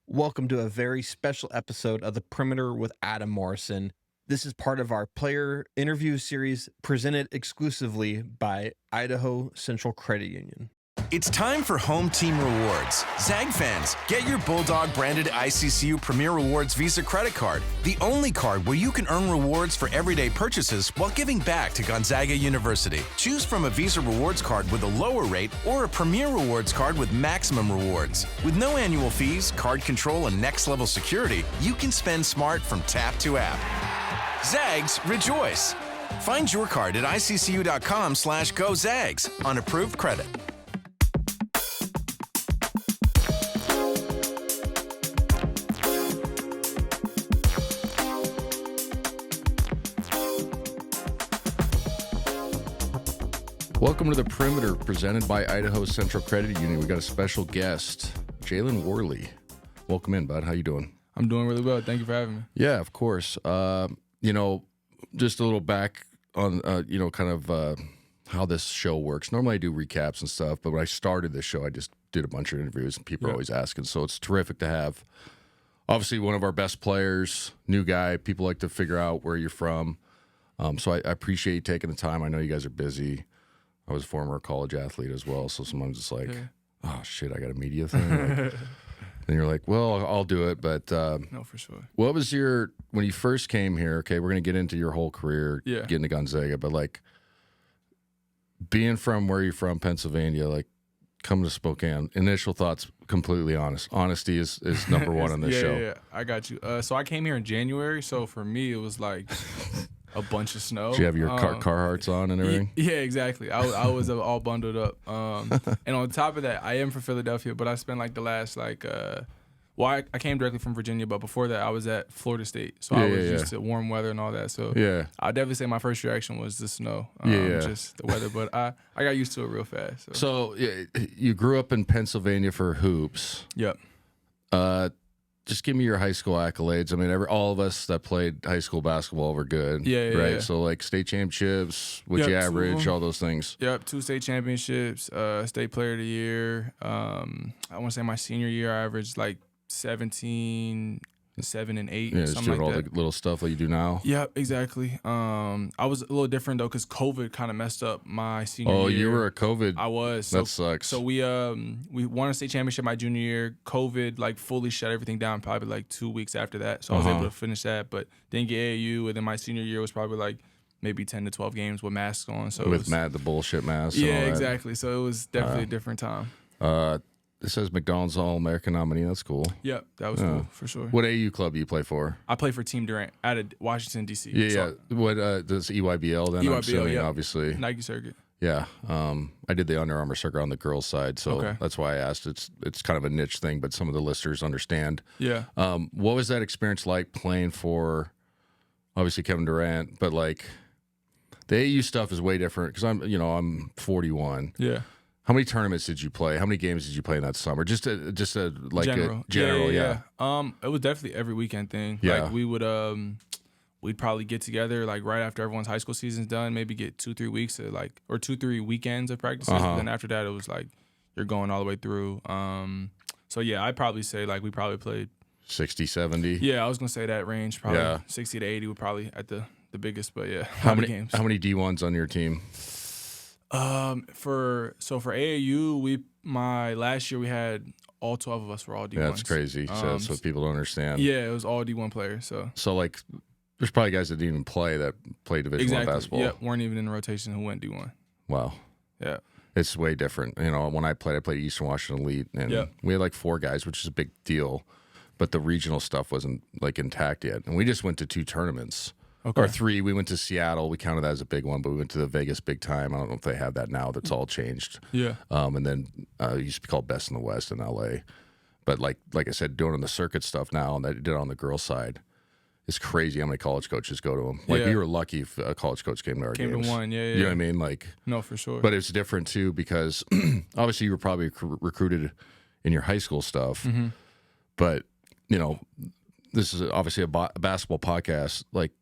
Welcome to a very special episode of The Perimeter with Adam Morrison. This is part of our player interview series presented exclusively by Idaho Central Credit Union. It's time for Home Team Rewards. Zag fans, get your Bulldog branded ICCU Premier Rewards Visa credit card, the only card where you can earn rewards for everyday purchases while giving back to Gonzaga University. Choose from a Visa Rewards card with a lower rate or a Premier Rewards card with maximum rewards. With no annual fees, card control, and next level security, you can spend smart from tap to app. Zags, rejoice! Find your card at iccu.com/gozags on approved credit. Welcome to The Perimeter, presented by Idaho Central Credit Union. We got a special guest, Jalen Warley. Welcome in, bud. How you doing? I'm doing really well. Thank you for having me. Yeah, of course. Just a little back on, how this show works. Normally I do recaps and stuff, but when I started this show, I just did a bunch of interviews, and people are always asking. So it's terrific to have, obviously, one of our best players, new guy. People like to figure out where you're from. So I appreciate you taking the time. I know you guys are busy. I was a former college athlete as well, so sometimes it's like, oh, shit, I got a media thing. And you're like, well, I'll do it. But No, for sure. what was when you first came here, okay, we're going to get into your whole career, getting to Gonzaga, but like being from where you're from, Pennsylvania, like coming to Spokane, initial thoughts, completely honest. Honesty is number one on this show. Yeah, I got you. So I came here in January, so for me, it was like a bunch of snow. Did you have your Carhartts on and everything? Yeah, exactly. I was all bundled up. And on top of that, I am from Philadelphia, but I spent like the last I came directly from Virginia, but before that, I was at Florida State, so I was used to warm weather and all that. So I'd definitely say my first reaction was the snow, just the weather. But I got used to it real fast. So you grew up in Pennsylvania for hoops. Yep. Just give me your high school accolades. I mean, all of us that played high school basketball were good. Right? So, like, state championships, what'd you average, all those things. Yep, 2 state championships, state player of the year. I want to say my senior year, I averaged, like, 17, 7, and 8. Yeah, just doing all the little stuff that you do now. Yep, exactly. I was a little different, though, because COVID kind of messed up my senior year. Oh, you were a COVID. I was. That sucks. So we won a state championship my junior year. COVID, like, fully shut everything down probably, like, 2 weeks after that. So I was able to finish that, but didn't get AAU. And then my senior year was probably, like, maybe 10 to 12 games with masks on. So with the bullshit mask. Yeah, and all that. exactly. So it was definitely a different time. It says McDonald's All-American nominee. That's cool. Yep, that was cool, for sure. What AU club do you play for? I play for Team Durant out of Washington, D.C. Yeah. What does EYBL then? I'm assuming, obviously. Nike circuit. Yeah. I did the Under Armour circuit on the girls' side, so that's why I asked. It's kind of a niche thing, but some of the listeners understand. Yeah. What was that experience like playing for, obviously, Kevin Durant, but like the AU stuff is way different because I'm 41. Yeah. How many tournaments did you play? How many games did you play in that summer? Just a general. Yeah. It was definitely every weekend thing. Yeah. Like we would we'd probably get together like right after everyone's high school season's done, maybe get 2-3 weeks of or 2-3 weekends of practices. But then after that, it was like you're going all the way through. So yeah, I'd probably say like we probably played 60, 70. Yeah, I was gonna say that range. Probably 60 to 80 would probably at the biggest. But yeah, how many games? How many D1s on your team? For AAU, my last year we had all 12 of us were all D1s. Yeah, that's crazy. So people don't understand. Yeah, it was all D1 players. So like, there's probably guys that didn't even play Division I basketball. Yeah, weren't even in the rotation who went D1. Wow. Yeah. It's way different. When I played Eastern Washington Elite, and we had like 4 guys, which is a big deal. But the regional stuff wasn't like intact yet, and we just went to 2 tournaments. Or 3. We went to Seattle. We counted that as a big one, but we went to the Vegas Big Time. I don't know if they have that now. That's all changed. Yeah. And then it used to be called Best in the West in LA. But like I said, doing the circuit stuff now, and that did it on the girls' side, it's crazy how many college coaches go to them. Like we were lucky if a college coach came to our games. Came to one, yeah. You know what I mean? Like, no, for sure. But it's different too because obviously you were probably recruited in your high school stuff, but this is obviously a basketball podcast. Like,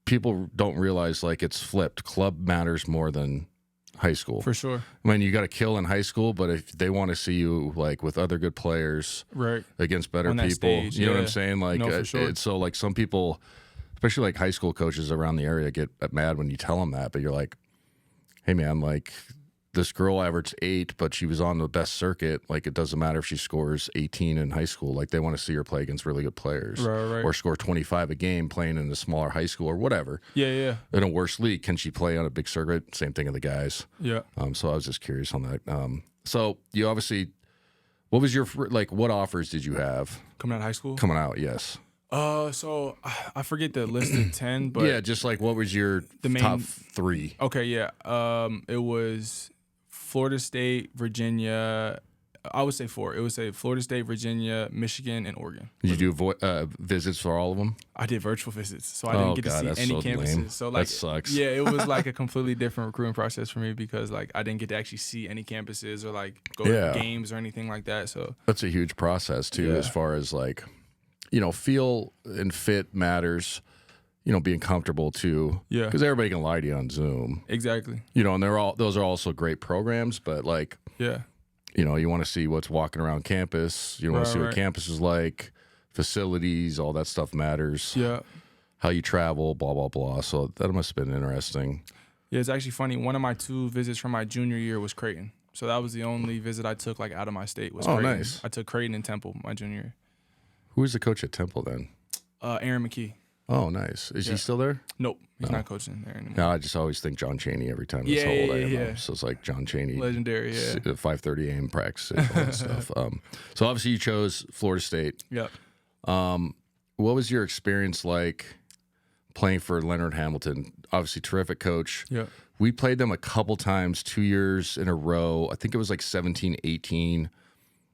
people don't realize like it's flipped. Club matters more than high school. For sure. I mean, you got to kill in high school, but if they want to see you like with other good players, right, against better on that people, stage, you know what yeah. I'm saying? Like, No, for sure. it's so like some people, especially like high school coaches around the area, get mad when you tell them that. But you're like, hey man, like this girl averaged 8, but she was on the best circuit. Like, it doesn't matter if she scores 18 in high school. Like, they want to see her play against really good players, right. or score 25 a game playing in a smaller high school or whatever. Yeah. In a worse league, can she play on a big circuit? Same thing of the guys. Yeah. So I was just curious on that. So you obviously, what was your like? What offers did you have Coming out of high school? coming out? Yes. So I forget the list of 10, but Yeah, just like what was your The main- top 3? okay, yeah. It was Florida State, Virginia. I would say 4. It would say Florida State, Virginia, Michigan, and Oregon. Did you do visits for all of them? I did virtual visits, so I didn't get to see that's any so campuses. lame. So like, that sucks. yeah, it was like a completely different recruiting process for me because like I didn't get to actually see any campuses or like go Yeah. to games or anything like that. So That's a huge process too, Yeah. as far as like, feel and fit matters. Being comfortable too. Yeah. Because everybody can lie to you on Zoom. exactly, And those are also great programs, but like, yeah, you want to see what's walking around campus. You want to see what Right. campus is like, facilities, all that stuff matters. yeah. How you travel, blah, blah, blah. So that must have been interesting. Yeah, it's actually funny. One of my 2 visits from my junior year was Creighton. So that was the only visit I took like out of my state was Oh, Creighton. nice. I took Creighton and Temple my junior year. Who was the coach at Temple then? Aaron McKee. Oh, nice. Is Yeah. he still there? Nope, he's not coaching there anymore. No, I just always think John Chaney every time. That's Yeah, how old I yeah, am. yeah. So it's like John Chaney. Legendary, yeah. 5:30 a.m. practice, all that stuff. So obviously you chose Florida State. Yep. What was your experience like playing for Leonard Hamilton? Obviously, terrific coach. Yep. We played them a couple times, 2 years in a row. I think it was like 17, 18.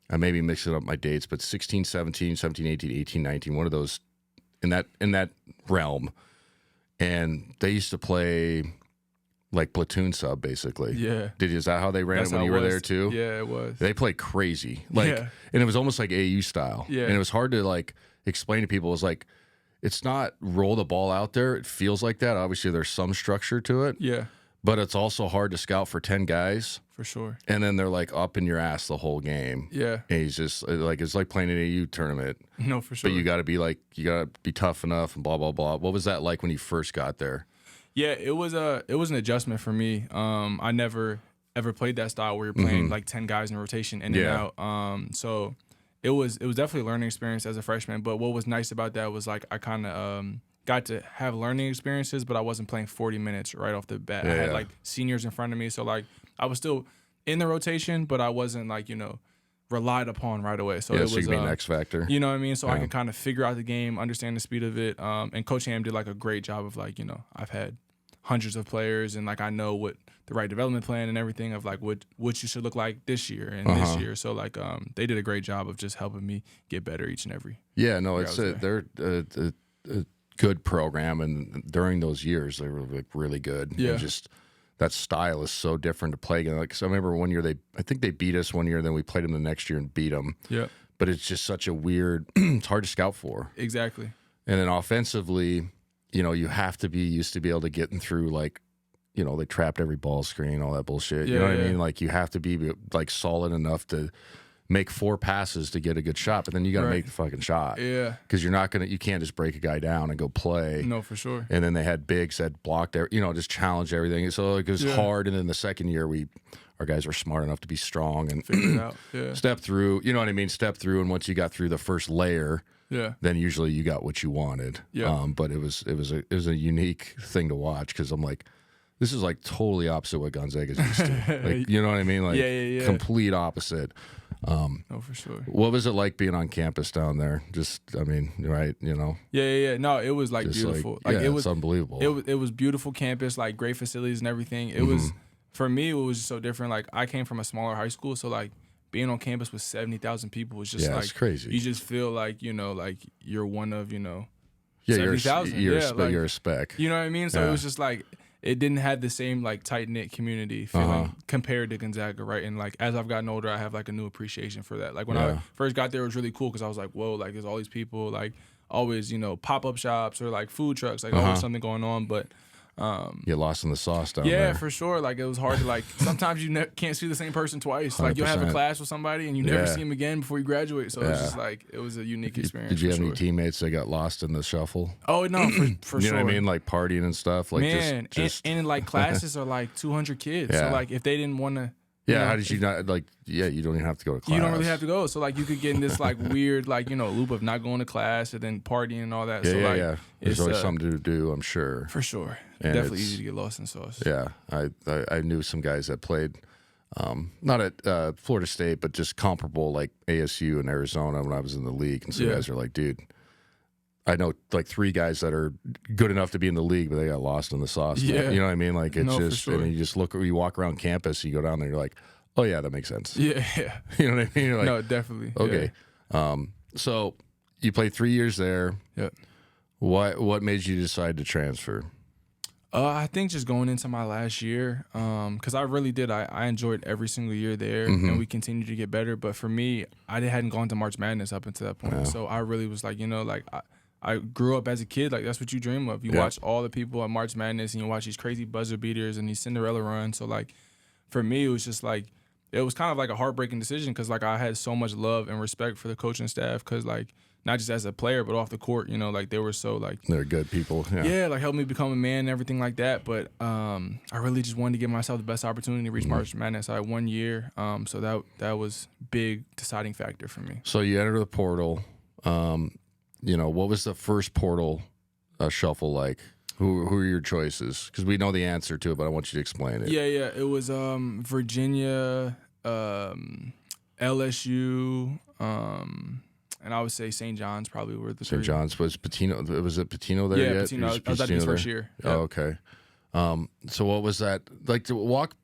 I may be mixing up my dates, but 16, 17, 17, 18, 18, 19, one of those in that realm. And they used to play like platoon sub, basically. Yeah. Is that how they ran That's it when how you it were there was. too? Yeah, it was. They played crazy. Yeah. And it was almost like AU style. Yeah. And it was hard to like explain to people. It was like, it's not roll the ball out there. It feels like that. Obviously there's some structure to it, Yeah, but it's also hard to scout for 10 guys. for sure. And then they're like up in your ass the whole game. Yeah. And he's just like, it's like playing an AU tournament, No, for sure. but you got to be tough enough and blah, blah, blah. What was that like when you first got there? Yeah, it was an adjustment for me. I never ever played that style where you're playing like 10 guys in rotation in Yeah. and out. So it was definitely a learning experience as a freshman. But what was nice about that was like I kind of got to have learning experiences, but I wasn't playing 40 minutes right off the bat. I had Yeah. like seniors in front of me, so like I was still in the rotation, but I wasn't like relied upon right away. So Yeah, it so was you could be an X factor. you know what I mean? So I Yeah. could kind of figure out the game, understand the speed of it. And Coach Ham did like a great job of like, I've had hundreds of players and like I know what the right development plan and everything of like what you should look like this year and this year. So like they did a great job of just helping me get better each and every. Yeah, no, I it's was they're a good program, and during those years they were like really good. Yeah. And just that style is so different to play against. Like, so I remember one year I think they beat us one year, then we played them the next year and beat them. Yeah, But it's just such a weird. It's hard to scout for. exactly. And then offensively, you have to be used to be able to get through like. They trapped every ball screen, all that bullshit. You know what I Yeah. mean? Like, you have to be like solid enough to make 4 passes to get a good shot, but then you got to Right. make the fucking shot. Yeah, Because you can't just break a guy down and go play. no, for sure. And then they had bigs that blocked, just challenged everything. So like, it was Yeah. hard. And then the second year, our guys were smart enough to be strong and Figure it out. Yeah, step through. You know what I mean? Step through. And once you got through the first layer, yeah, then usually you got what you wanted. Yeah. But it was a unique thing to watch because I'm like, this is like totally opposite what Gonzaga's used to. Like, you know what I mean? Like, Yeah. complete opposite. no, for sure. What was it like being on campus down there? Just, right? Yeah. No, it was like Just beautiful. Like, it was it's unbelievable. It was beautiful campus, like great facilities and everything. It was for me. It was just so different. Like I came from a smaller high school, so like being on campus with 70,000 people was just Yeah, like it's crazy. You just feel like like you're one of yeah, 70,000. you're Yeah, like, a spec. you know what I mean. So Yeah. it was just like it didn't have the same like tight knit community feeling compared to Gonzaga, right? And like as I've gotten older, I have like a new appreciation for that. Like when Yeah. I first got there, it was really cool because I was like, whoa, like there's all these people, like always pop up shops or like food trucks, like always something going on. But Get lost in the sauce down Yeah, there. for sure. Like, it was hard to, like, sometimes you can't see the same person twice. Like, you'll have a 100%. class with somebody and you never Yeah. see them again before you graduate. So it's Yeah. just like, it was a unique experience. Did you for have any sure. teammates that got lost in the shuffle? Oh, no, for You sure. know what I mean? Like partying and stuff. Like Man, just and like classes are like 200 kids. Yeah. So like if they didn't want to, yeah. How did you not like? Yeah, you don't even have to go to class. you don't really have to go. So like you could get in this like weird like loop of not going to class and then partying and all that. Yeah, so yeah, like yeah. There's it's always something to do. I'm sure. for sure. And Definitely it's- easy to get lost in sauce. Yeah, I knew some guys that played, not at Florida State, but just comparable like ASU and Arizona when I was in the league. And some Yeah. guys are like, dude, I know like 3 guys that are good enough to be in the league, but they got lost in the sauce. Yeah. You know what I mean? Like it's No, for just, sure. and you just you walk around campus, you go down there, you're like, oh yeah, that makes sense. Yeah, yeah. You know what I mean? You're like, No, definitely. okay. So you played 3 years there. Yeah. What made you decide to transfer? I think just going into my last year, because I really did. I enjoyed every single year there, Mm-hmm. and we continued to get better. But for me, I hadn't gone to March Madness up until that point. So I really was like, like I grew up as a kid. Like that's what you dream of. You Yeah. watch all the people at March Madness, and you watch these crazy buzzer beaters and these Cinderella runs. So like, for me, it was just like it was kind of like a heartbreaking decision because like I had so much love and respect for the coaching staff because like not just as a player but off the court, like they were so like. They're good people. Yeah, like helped me become a man and everything like that. But I really just wanted to give myself the best opportunity to reach March Madness. I had 1 year, so that was big deciding factor for me. So you enter the portal. What was the first portal shuffle like? Who are your choices? Because we know the answer to it, but I want you to explain it. Yeah, it was Virginia, LSU, and I would say St. John's probably were the St. three. John's was Patino. Was it Patino there Yeah, yet? Patino. Was I was at his Patino first there? year. Oh, okay. So what was that like to walk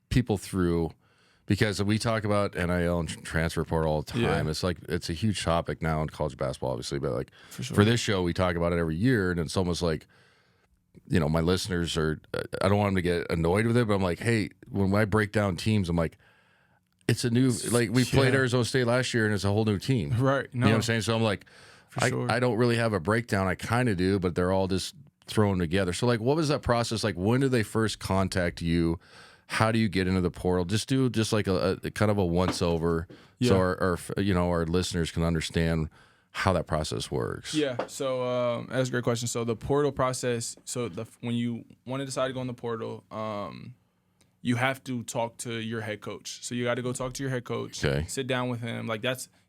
people through? Because we talk about NIL and transfer portal all the time. Yeah. It's like it's a huge topic now in college basketball, obviously. But like For sure. for this show, we talk about it every year, and it's almost like my listeners are. I don't want them to get annoyed with it, but I'm like, hey, when I break down teams, I'm like, it's a new like we played Yeah. Arizona State last year, and it's a whole new team. Right. You know what I'm saying? So I'm like, sure. I don't really have a breakdown. I kind of do, but they're all just thrown together. So like, what was that process like? When did they first contact you? How do you get into the portal? Just do like a kind of a once over, so our listeners can understand how that process works. Yeah, so that's a great question. So the portal process, when you want to decide to go in the portal, you have to talk to your head coach. So you got to go talk to your head coach, Okay. sit down with him. Like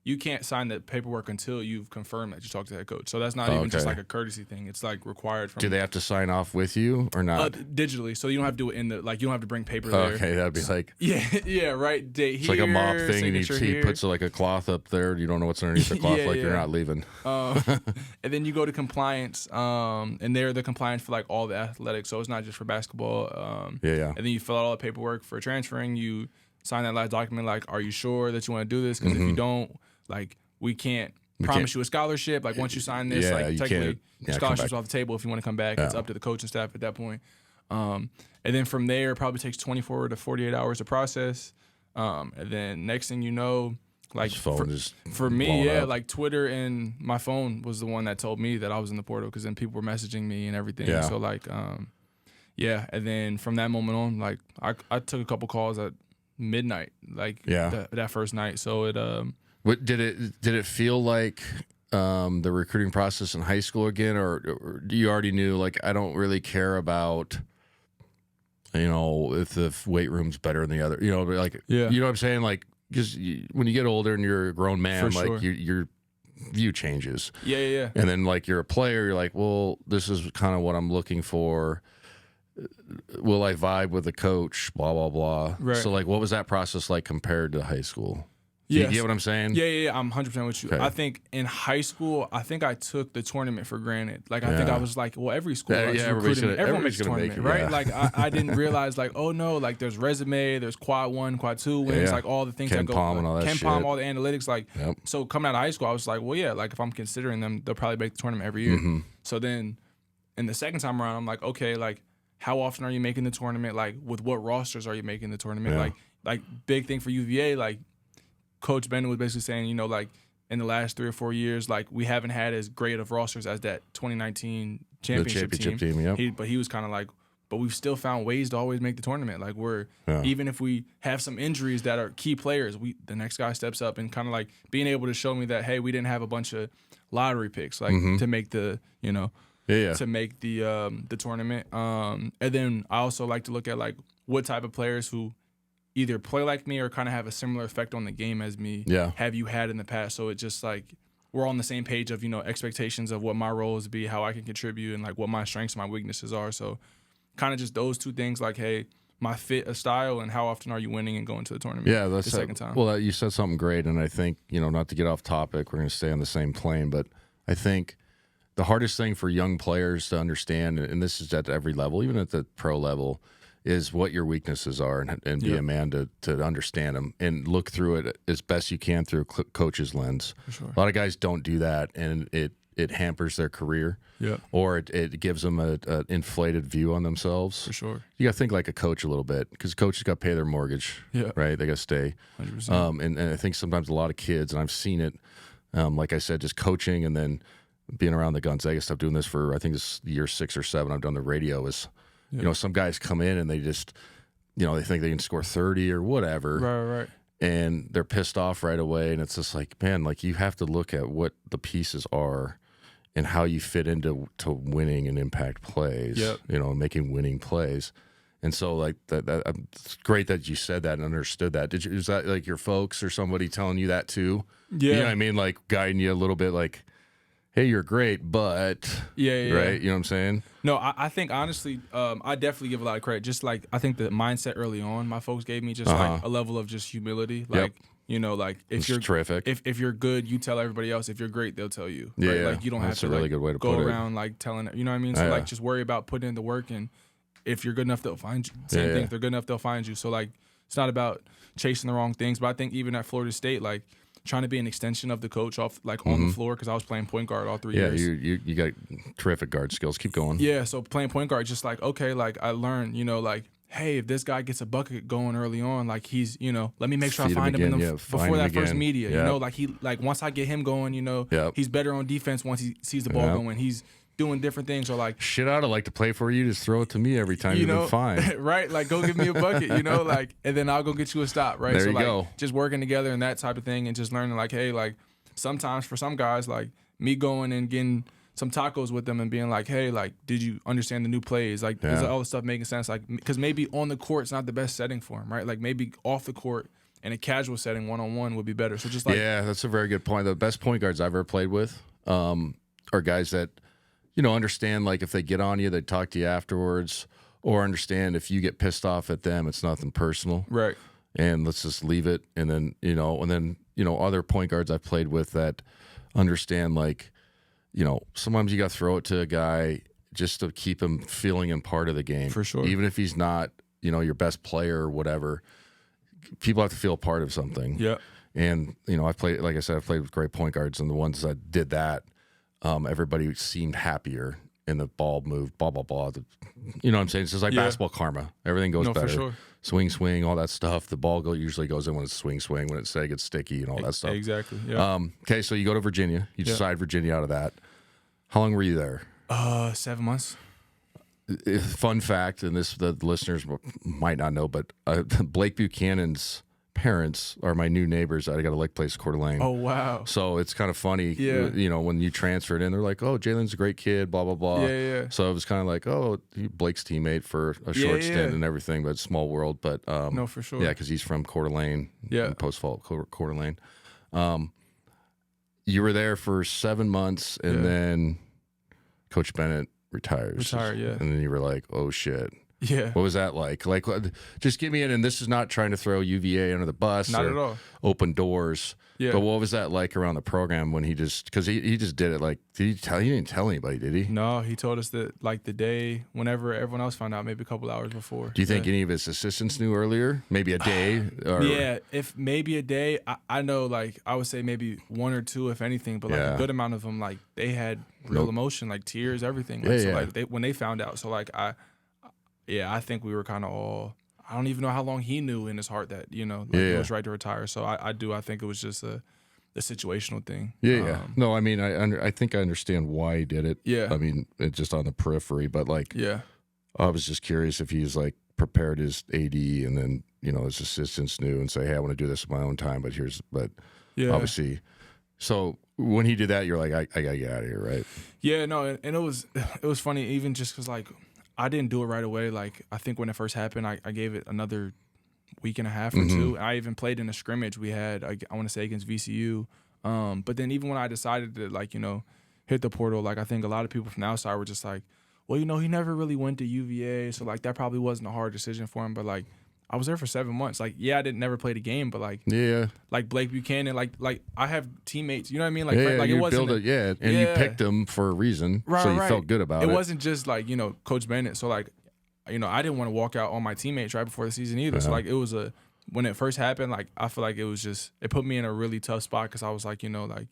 you can't sign the paperwork until you've confirmed that you talked to the head coach. So that's not even just Okay. like a courtesy thing. It's like required from Do they have to sign off with you or not? digitally. So you don't have to do it you don't have to bring paper there. Okay, that'd be like Yeah, right. Date it's here, like a mob thing, and signature he here. puts like a cloth up there. You don't know what's underneath the cloth, Yeah, like you're yeah. not leaving. And then you go to compliance, and they're the compliance for like all the athletics. So it's not just for basketball. Yeah. And then you fill out all the paperwork for transferring. You sign that last document, like, are you sure that you want to do this? Because if you don't, like, we can't promise you a scholarship. Like, once you sign this, Yeah, like, you technically, can't- come scholarship's back. off the table if you want to come back. It's up to the coaching staff at that point. And then from there, it probably takes 24 to 48 hours to process. And then next thing you know, like His phone is for me, blowing yeah, up. like Twitter and my phone was the one that told me that I was in the portal because then people were messaging me and everything. Yeah. So like, and then from that moment on, like I took a couple calls at midnight, like that first night. So it What did it feel like the recruiting process in high school again, or you already knew like I don't really care about if the weight room's better than the other, like Yeah. you know what I'm saying, like because when you get older and you're a grown man, For like sure. your view changes, yeah. and then like you're a player, you're like, well, this is kind of what I'm looking for. Will I vibe with the coach? Blah blah blah. Right. So like, what was that process like compared to high school? Yes. You get what I'm saying? Yeah. I'm 100% with you. Okay. I think in high school, I think I took the tournament for granted. Like, I think I was like, well, every school likes everybody's recruiting. gonna- Everyone everybody's makes a gonna make tournament, it, right? Like, I didn't realize, like, oh, no, like, there's resume, there's quad 1, quad 2 wins, Yeah. like, all the things Ken that go. Pom and all that Ken shit. Pom, all the analytics. Like, Yep. so coming out of high school, I was like, well, yeah, like, if I'm considering them, they'll probably make the tournament every year. Mm-hmm. So then in the second time around, I'm like, okay, like, how often are you making the tournament? Like, with what rosters are you making the tournament? Yeah. Like big thing for UVA, like, Coach Bennett was basically saying, like in the last 3 or 4 years, like we haven't had as great of rosters as that 2019 championship championship team, yep. But he was kind of like, but we've still found ways to always make the tournament. Like even if we have some injuries that are key players, the next guy steps up and kind of like being able to show me that, hey, we didn't have a bunch of lottery picks like to make the, to make the tournament. And then I also like to look at like what type of players who either play like me or kind of have a similar effect on the game as me have you had in the past. So it's just like we're on the same page of, expectations of what my roles be, how I can contribute, and like what my strengths and my weaknesses are. So kind of just those two things, like, hey, my fit, a style, and how often are you winning and going to the tournament? Yeah, that's the second time. Well, you said something great, and I think, not to get off topic, we're going to stay on the same plane, but I think the hardest thing for young players to understand, and this is at every level, even at the pro level, is what your weaknesses are, and be a man to understand them and look through it as best you can through a coach's lens. For sure. A lot of guys don't do that, and it hampers their career, or it gives them an inflated view on themselves. For sure. You got to think like a coach a little bit, because coaches got to pay their mortgage, right? They got to stay. 100%. And I think sometimes a lot of kids, and I've seen it, like I said, just coaching and then being around the Gonzaga stuff, doing this for, I think this year 6 or 7, I've done the radio, is, some guys come in and they just, they think they can score 30 or whatever. Right. And they're pissed off right away. And it's just like, man, like you have to look at what the pieces are and how you fit into winning and impact plays, making winning plays. And so like that it's great that you said that and understood that. Is that like your folks or somebody telling you that too? Yeah. You know what I mean? Like guiding you a little bit, like, hey, you're great, but right? You know what I'm saying? No, I think honestly, I definitely give a lot of credit. Just like I think the mindset early on, my folks gave me just like a level of just humility. Like like if It's you're terrific. if you're good, you tell everybody else. If you're great, they'll tell you. Yeah, right? Like you don't have that's to a really like good way to go put it. around like telling. You know what I mean? So like just worry about putting in the work, and if you're good enough, they'll find you. Same thing. If they're good enough, they'll find you. So like it's not about chasing the wrong things. But I think even at Florida State, like trying to be an extension of the coach off like on the floor, because I was playing point guard all 3 years. Yeah, you got terrific guard skills. Keep going. Yeah, so playing point guard, just like, okay, like I learned, like, hey, if this guy gets a bucket going early on, like he's, let me make sure Feed I find him again, in before that first media. Yeah. Like once I get him going, he's better on defense once he sees the ball going. He's doing different things, or like shit, I'd like to play for you. Just throw it to me every time. You've been fine. Right? Like go give me a bucket, like, and then I'll go get you a stop, right? There so you like go. just working together and that type of thing, and just learning like, hey, like sometimes for some guys, like me going and getting some tacos with them and being like, hey, like, did you understand the new plays? Like, is all the stuff making sense? Like, because maybe on the court's not the best setting for him, right? Like maybe off the court in a casual setting, one-on-one would be better. So just like, yeah, that's a very good point. The best point guards I've ever played with are guys that, understand, like if they get on you, they talk to you afterwards, or understand if you get pissed off at them, it's nothing personal. Right. And let's just leave it. And then, other point guards I've played with that understand, like, sometimes you got to throw it to a guy just to keep him feeling in part of the game. For sure. Even if he's not, your best player or whatever, people have to feel a part of something. Yeah. And, I've played, like I said, I've played with great point guards, and the ones that did that, everybody seemed happier and the ball moved, blah, blah, blah. You know what I'm saying? It's just like basketball karma. Everything goes better. For sure. Swing, all that stuff. The ball usually goes in when it's swing. When it gets sticky and all that stuff. Exactly. Yeah. Okay, so you go to Virginia. You decide Virginia out of that. How long were you there? 7 months. Fun fact, and the listeners might not know, but Blake Buchanan's parents are my new neighbors. I got a Lake Place, Coeur d'Alene. Oh, wow. So it's kind of funny, Yeah. When you transferred in, they're like, oh, Jalen's a great kid, blah, blah, blah. Yeah. So it was kind of like, oh, Blake's teammate for a short stint and everything, but small world. But no, for sure. Yeah, because he's from Coeur d'Alene, post-fall Coeur d'Alene. You were there for 7 months, and then Coach Bennett retires. Yeah. And then you were like, oh, shit. Yeah. What was that like? Like, just give me in, and this is not trying to throw UVA under the bus. Not at all. Open doors. Yeah. But what was that like around the program when because he just did it? Like, he didn't tell anybody, did he? No, he told us that like the day whenever everyone else found out, maybe a couple hours before. Do you think any of his assistants knew earlier? Maybe a day? Or... Yeah, if maybe a day. I know, like, I would say maybe 1 or 2, if anything, but like a good amount of them, like, they had real emotion, like tears, everything. Like, like when they found out. So like I think we were kind of all. I don't even know how long he knew in his heart that it was right to retire. So I think it was just a situational thing. Yeah. No, I mean I think I understand why he did it. Yeah. I mean it's just on the periphery, but like I was just curious if he's like prepared his AD and then, you know, his assistants knew and say, hey, I want to do this at my own time, but Yeah. obviously. So when he did that, you're like, I got to get out of here, right? Yeah, no, and it was funny even just because, like, I didn't do it right away. Like, I think when it first happened, I gave it another week and a half or two. I even played in a scrimmage we had, I want to say, against VCU. But then even when I decided to, like, you know, hit the portal, like, I think a lot of people from the outside were just like, well, you know, he never really went to UVA, so, like, that probably wasn't a hard decision for him. But, like, I was there for 7 months. Like, yeah, I didn't never play the game, but, like, like Blake Buchanan, like I have teammates. You know what I mean? Like, like, it wasn't. And you picked him for a reason, so you felt good about it. It wasn't just, like, you know, Coach Bennett. So, like, you know, I didn't want to walk out on my teammates right before the season either. So, like, it was when it first happened, like, I feel like it put me in a really tough spot because I was like, you know, like,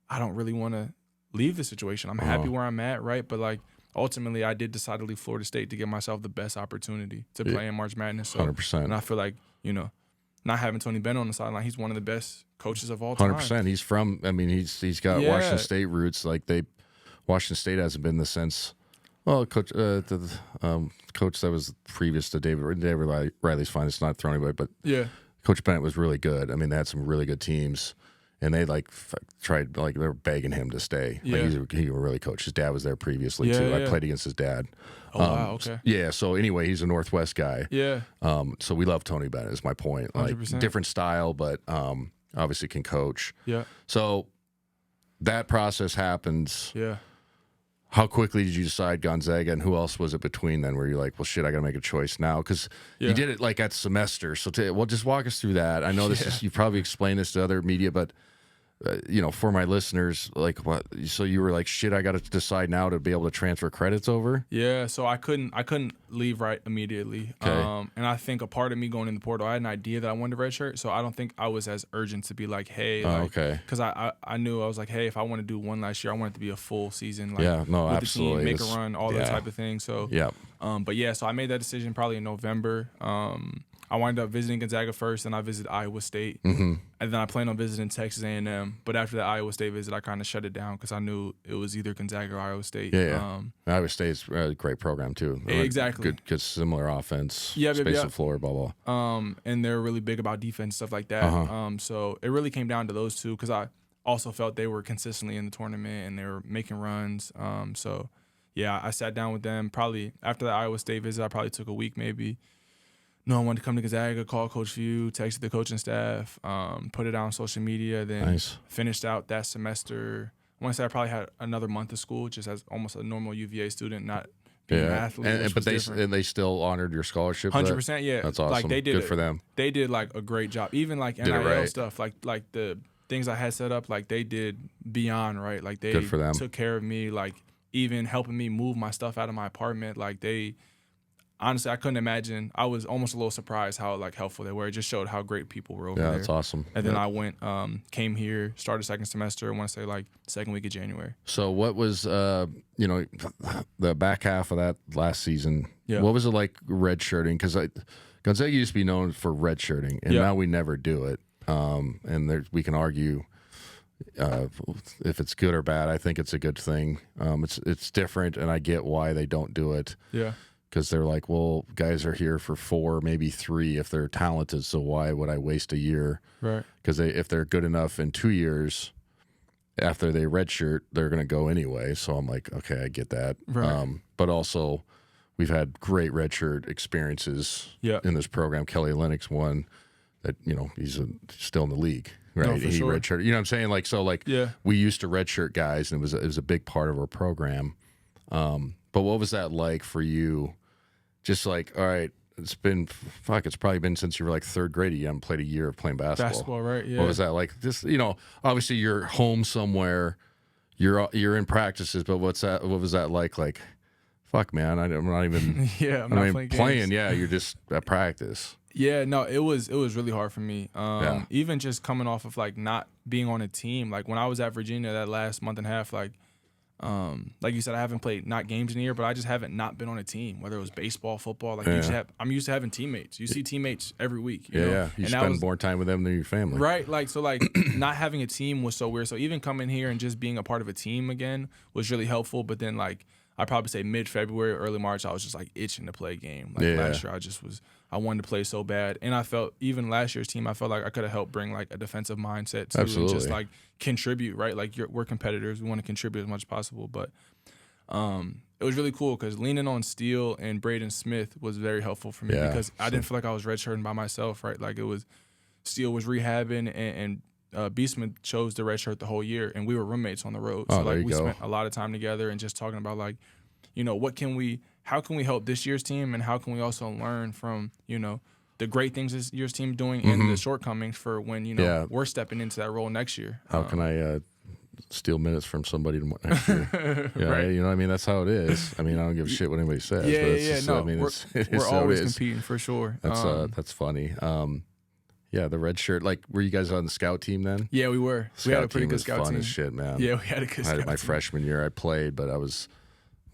I don't really want to leave the situation. I'm happy where I'm at, right? But, like, ultimately, I did decide to leave Florida State to give myself the best opportunity to play in March Madness. So, 100%. And I feel like, you know, not having Tony Bennett on the sideline, he's one of the best coaches of all time. 100%. He's from, I mean, he's got Washington State roots. Like, Washington State hasn't been the since, well, coach coach that was previous to David Riley's fine. It's not throwing anybody, but Coach Bennett was really good. I mean, they had some really good teams. And they tried, like, they were begging him to stay. Yeah. Like, he was really coach. His dad was there previously too. I played against his dad. Oh, wow, okay. Yeah. So anyway, he's a Northwest guy. Yeah. So we love Tony Bennett. Is my point. Like 100%. different style, but obviously can coach. Yeah. So that process happens. Yeah. How quickly did you decide Gonzaga, and who else was it between then where you're like, well, shit, I got to make a choice now? Because you did it like at semester. So just walk us through that. I know this is, you probably explained this to other media, but you know, for my listeners, like, what? So you were like, shit, I got to decide now to be able to transfer credits over? Yeah, so I couldn't leave right immediately. Okay. And I think a part of me going in the portal, I had an idea that I wanted to redshirt, so I don't think I was as urgent to be like, hey, because I knew I was like, hey, if I want to do one last year, I want it to be a full season, like, with absolutely. the team, make a run, all that type of thing. So but yeah, so I made that decision probably in November. I wound up visiting Gonzaga first, and I visited Iowa State, and then I planned on visiting Texas A&M. But after the Iowa State visit, I kind of shut it down because I knew it was either Gonzaga or Iowa State. Iowa State's a great program too. Exactly, good similar offense, space and floor, blah blah. And they're really big about defense, stuff like that. So it really came down to those two because I also felt they were consistently in the tournament and they were making runs. So yeah, I sat down with them probably after the Iowa State visit. I probably took a week maybe. No, I wanted to come to Gonzaga, call Coach Few, texted the coaching staff, put it out on social media, then finished out that semester. I want to say I probably had another month of school just as almost a normal UVA student, not being an athlete. But they still honored your scholarship? 100%, yeah. That's awesome. Like, they did good for them. They did, like, a great job. Even, like, NIL stuff, like the things I had set up, like, they did beyond, right? Like, they good for them. Took care of me, like, even helping me move my stuff out of my apartment. Like, honestly, I couldn't imagine. I was almost a little surprised how, like, helpful they were. It just showed how great people were over there. Yeah, that's awesome. And then I went, came here, started second semester, I want to say, like, second week of January. So what was, the back half of that last season, what was it like redshirting? Because Gonzaga used to be known for redshirting, and now we never do it. And we can argue if it's good or bad. I think it's a good thing. It's different, and I get why they don't do it. Yeah. Because they're like, well, guys are here for 4, maybe 3 if they're talented. So why would I waste a year? Right. Because if they're good enough in 2 years, after they redshirt, they're going to go anyway. So I'm like, okay, I get that. Right. But also, we've had great redshirt experiences in this program. Kelly Olynyk's one that, he's still in the league. Right, no, he redshirted. You know what I'm saying? Like, so, like, we used to redshirt guys, and it was a big part of our program. But what was that like for you? Just like, all right, it's probably been since you were like third grade. You haven't played a year of playing basketball. Basketball, right? Yeah. What was that like? Just, obviously you're home somewhere, you're in practices, but what was that like? Like, fuck, man, I'm not even. I'm not playing. Yeah, you're just at practice. Yeah, no, it was really hard for me. Even just coming off of, like, not being on a team. Like, when I was at Virginia that last month and a half, like you said, I haven't played not games in a year, but I just haven't not been on a team, whether it was baseball, football. Like, I'm used to having teammates. You see teammates every week. You know? You spend more time with them than your family. Right. Like, so, like, not having a team was so weird. So even coming here and just being a part of a team again was really helpful. But then, like, I'd probably say mid-February, early March, I was just like itching to play a game. Like last year, I wanted to play so bad. And I felt, even last year's team, I felt like I could have helped bring like a defensive mindset to and just like contribute, right? Like we're competitors. We want to contribute as much as possible. But it was really cool because leaning on Steele and Braden Smith was very helpful for me because I didn't feel like I was redshirting by myself, right? Like Steele was rehabbing and Beastman chose to redshirt the whole year, and we were roommates on the road. So like we spent a lot of time together and just talking about like, you know, how can we help this year's team, and how can we also learn from, you know, the great things this year's team doing and the shortcomings for when, you know, we're stepping into that role next year. How can I steal minutes from somebody next year? Right. You know what I mean? That's how it is. I mean, I don't give a shit what anybody says. Yeah, but it's just, no, I mean, we're always competing for sure. That's funny. Yeah, the red shirt. Like, were you guys on the scout team then? Yeah, we were. We had a pretty good scout team. Fun as shit, man. Yeah, we had a good scout team. My freshman year, I played, but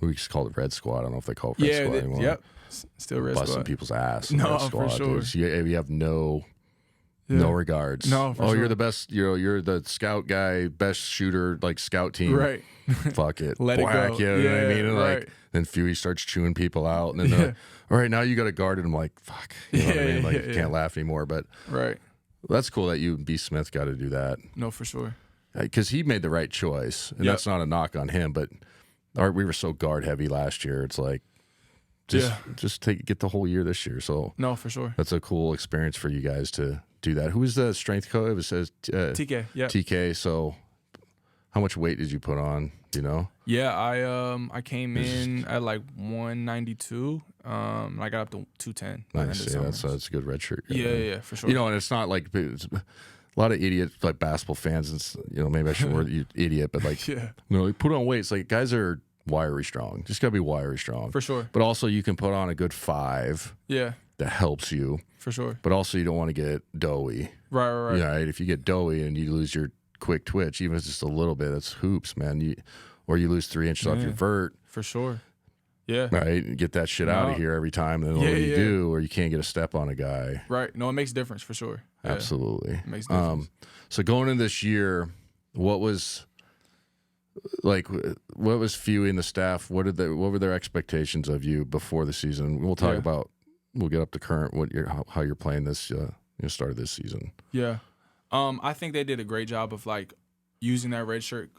we just called it Red Squad. I don't know if they call it Red Squad anymore. Yep. Still Red Squad. Busting people's ass. No, Red Squad, for sure. You have no regards. No, for sure. You're the best. You're the scout guy, best shooter, like scout team. Right. Fuck it. Let it go. You know what I mean? And right. like, then Fuey starts chewing people out, and then they're like, all right, now you got to guard it. I'm like, fuck. You know what I mean? Like, you can't laugh anymore. But right. That's cool that you and B. Smith got to do that. No, for sure. Because he made the right choice, and that's not a knock on him. But we were so guard heavy last year. It's like, just get the whole year this year. So no, for sure. That's a cool experience for you guys to do that. Who was the strength coach? It says TK. Yeah. TK. So how much weight did you put on? Do you know? Yeah, I came in at like 192. I got up to 210. Nice. Yeah, that's a good red shirt. Yeah, for sure. You know, and it's not like a lot of idiots like basketball fans, and you know, maybe I shouldn't word you idiot, but like, you know, like put on weight. It's like guys are wiry strong. Just gotta be wiry strong for sure. But also you can put on a good 5. Yeah, that helps you for sure. But also you don't want to get doughy. Right. Yeah, right? If you get doughy and you lose your quick twitch, even if it's just a little bit, that's hoops, man. Or you lose 3 inches off your vert. For sure. Yeah. Right? And get that shit out of here every time. And then what do you do? Or you can't get a step on a guy. Right. No, it makes a difference for sure. Yeah. Absolutely. It makes a difference. So going into this year, what was Fuey and the staff? What were their expectations of you before the season? We'll talk about, we'll get up to current, how you're playing this, start of this season. Yeah. I think they did a great job of like using that red shirt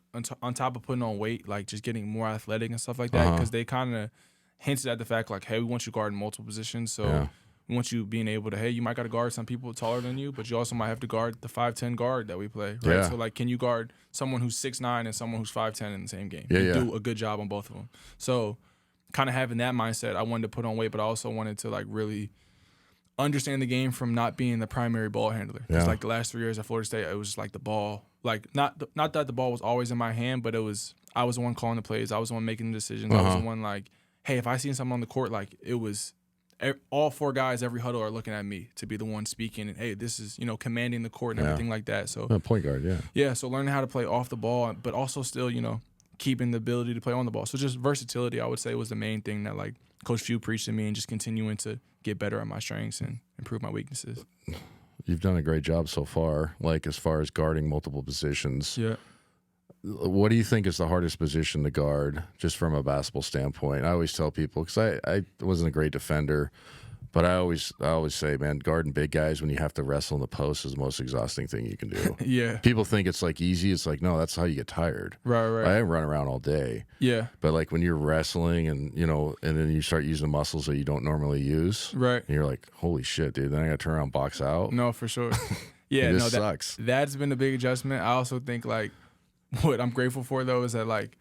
on top of putting on weight, like just getting more athletic and stuff like that. Because they kind of hinted at the fact like, hey, we want you guarding multiple positions. So we want you being able to, hey, you might got to guard some people taller than you, but you also might have to guard the 5'10" guard that we play, right? Yeah. So like, can you guard someone who's 6'9" and someone who's 5'10" in the same game? Do a good job on both of them. So kind of having that mindset, I wanted to put on weight, but I also wanted to like really understand the game from not being the primary ball handler. Because like the last 3 years at Florida State, it was just like the ball, like not that the ball was always in my hand, but I was the one calling the plays. I was the one making the decisions. I was the one like, hey, if I seen something on the court, like it was all 4 guys, every huddle are looking at me to be the one speaking. And hey, this is, commanding the court and everything like that. So point guard, yeah. So learning how to play off the ball, but also still, keeping the ability to play on the ball. So just versatility, I would say, was the main thing that like Coach Few preached to me, and just continuing to get better at my strengths and improve my weaknesses. You've done a great job so far, like as far as guarding multiple positions. Yeah. What do you think is the hardest position to guard, just from a basketball standpoint? I always tell people, because I wasn't a great defender, but I always say, man, guarding big guys when you have to wrestle in the post is the most exhausting thing you can do. Yeah. People think it's like easy. It's like, no, that's how you get tired. Right. I run around all day. Yeah. But like when you're wrestling and, and then you start using muscles that you don't normally use. Right. And you're like, holy shit, dude. Then I got to turn around and box out. No, for sure. Yeah. This sucks. That's been a big adjustment. I also think like what I'm grateful for though is that like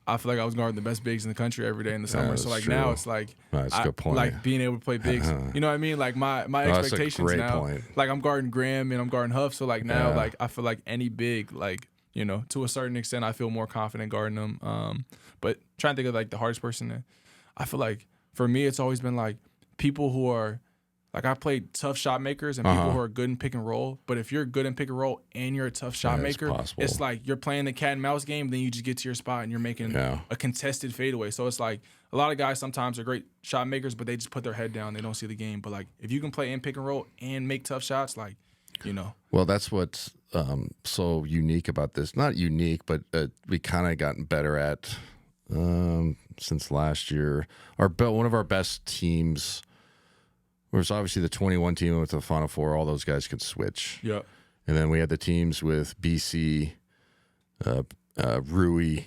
I feel like I was guarding the best bigs in the country every day in the summer. So like now it's like that's a good point. Like being able to play bigs. You know what I mean? Like my expectations that's a great now. Point. Like I'm guarding Graham and I'm guarding Huff. So like now like I feel like any big, like, to a certain extent I feel more confident guarding them. But trying to think of like the hardest person I feel like for me it's always been like people who are like I played tough shot makers and people who are good in pick and roll. But if you're good in pick and roll and you're a tough shot maker, it's like you're playing the cat and mouse game. Then you just get to your spot and you're making a contested fadeaway. So it's like a lot of guys sometimes are great shot makers, but they just put their head down. They don't see the game. But like if you can play in pick and roll and make tough shots, like Well, that's what's so unique about this. Not unique, but we kind of gotten better at. since last year. One of our best teams was obviously the 21 team with the Final Four. All those guys could switch. Yeah. And then we had the teams with BC, Rui,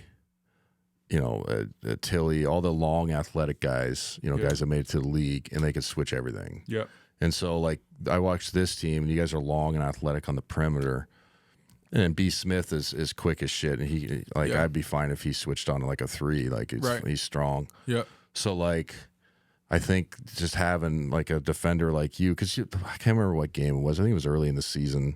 Tilly, all the long athletic guys, guys that made it to the league, and they could switch everything. Yeah. And so, like, I watched this team, and you guys are long and athletic on the perimeter. And B. Smith is quick as shit, and I'd be fine if he switched on to like a 3. Like, he's strong. Yeah. So, like, I think just having like a defender like you, because I can't remember what game it was. I think it was early in the season.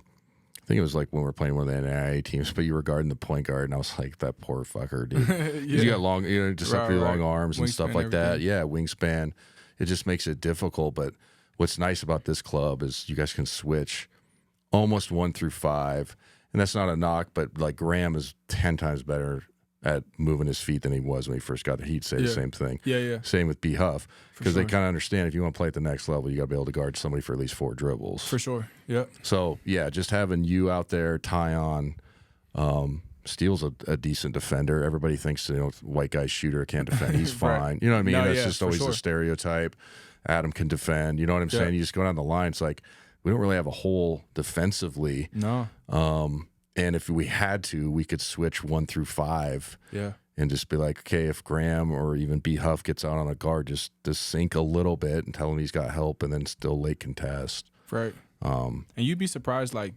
I think it was like when we were playing one of the NAIA teams, but you were guarding the point guard, and I was like, that poor fucker, dude. You got long, just up your long arms and stuff like that. Yeah, wingspan. It just makes it difficult. But what's nice about this club is you guys can switch almost 1 through 5. And that's not a knock, but like Graham is 10 times better at moving his feet than he was when he first got there. He'd say the same thing. Yeah. Same with B. Huff, because they kind of understand if you want to play at the next level, you got to be able to guard somebody for at least 4 dribbles. For sure. Yeah. So yeah, just having you out there, Tyon, Steele's a decent defender. Everybody thinks white guy shooter can't defend. He's fine. Right. You know what I mean? No, That's just always the stereotype. Adam can defend. You know what I'm saying? You just go down the line. It's like we don't really have a hole defensively. No. And if we had to, we could switch 1 through 5. Yeah. And just be like, okay, if Graham or even B. Huff gets out on a guard, just sink a little bit and tell him he's got help, and then still late contest. Right. And you'd be surprised, like,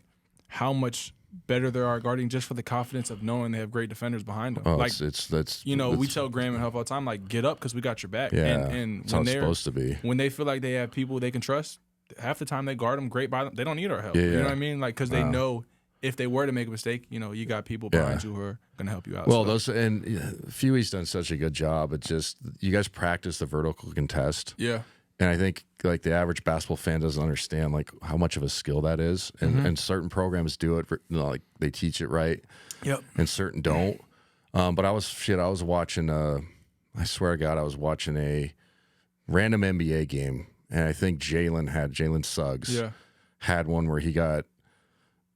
how much better they are guarding just for the confidence of knowing they have great defenders behind them. Oh, like, that's we tell Graham and Huff all the time, like, get up because we got your back. Yeah, and that's how it's supposed to be. When they feel like they have people they can trust, half the time they guard them great by them. They don't need our help. Yeah, you know what I mean? Like, because they know if they were to make a mistake, you got people behind you who are going to help you out. Well, Huey's done such a good job. It's just you guys practice the vertical contest. Yeah. And I think like the average basketball fan doesn't understand like how much of a skill that is, and certain programs do it, like they teach it right. Yep. And certain don't. But I was watching. I swear to God, I was watching a random NBA game, and I think Jalen Suggs had one where he got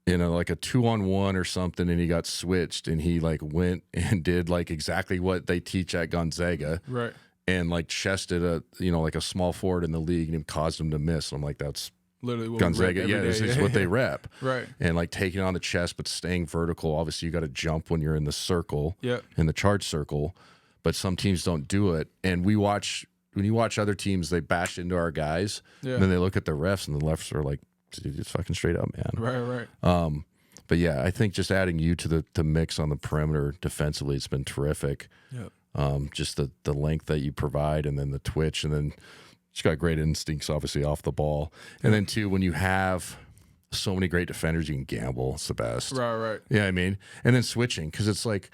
like a 2-on-1 or something, and he got switched, and he like went and did like exactly what they teach at Gonzaga. Right. And like chested like a small forward in the league, and it caused him to miss. I'm like, that's literally what Gonzaga. Yeah, this is what they rep. Right. And like taking on the chest, but staying vertical. Obviously, you got to jump when you're in the circle, in the charge circle. But some teams don't do it. And when you watch other teams, they bash into our guys, and then they look at the refs, and the refs are like, it's fucking straight up, man. Right. But yeah, I think just adding you to the mix on the perimeter defensively, it's been terrific. Yep. Just the length that you provide, and then the twitch, and then she's got great instincts, obviously, off the ball. And then, too, when you have so many great defenders, you can gamble. It's the best. Right. Yeah, I mean, and then switching, because it's like,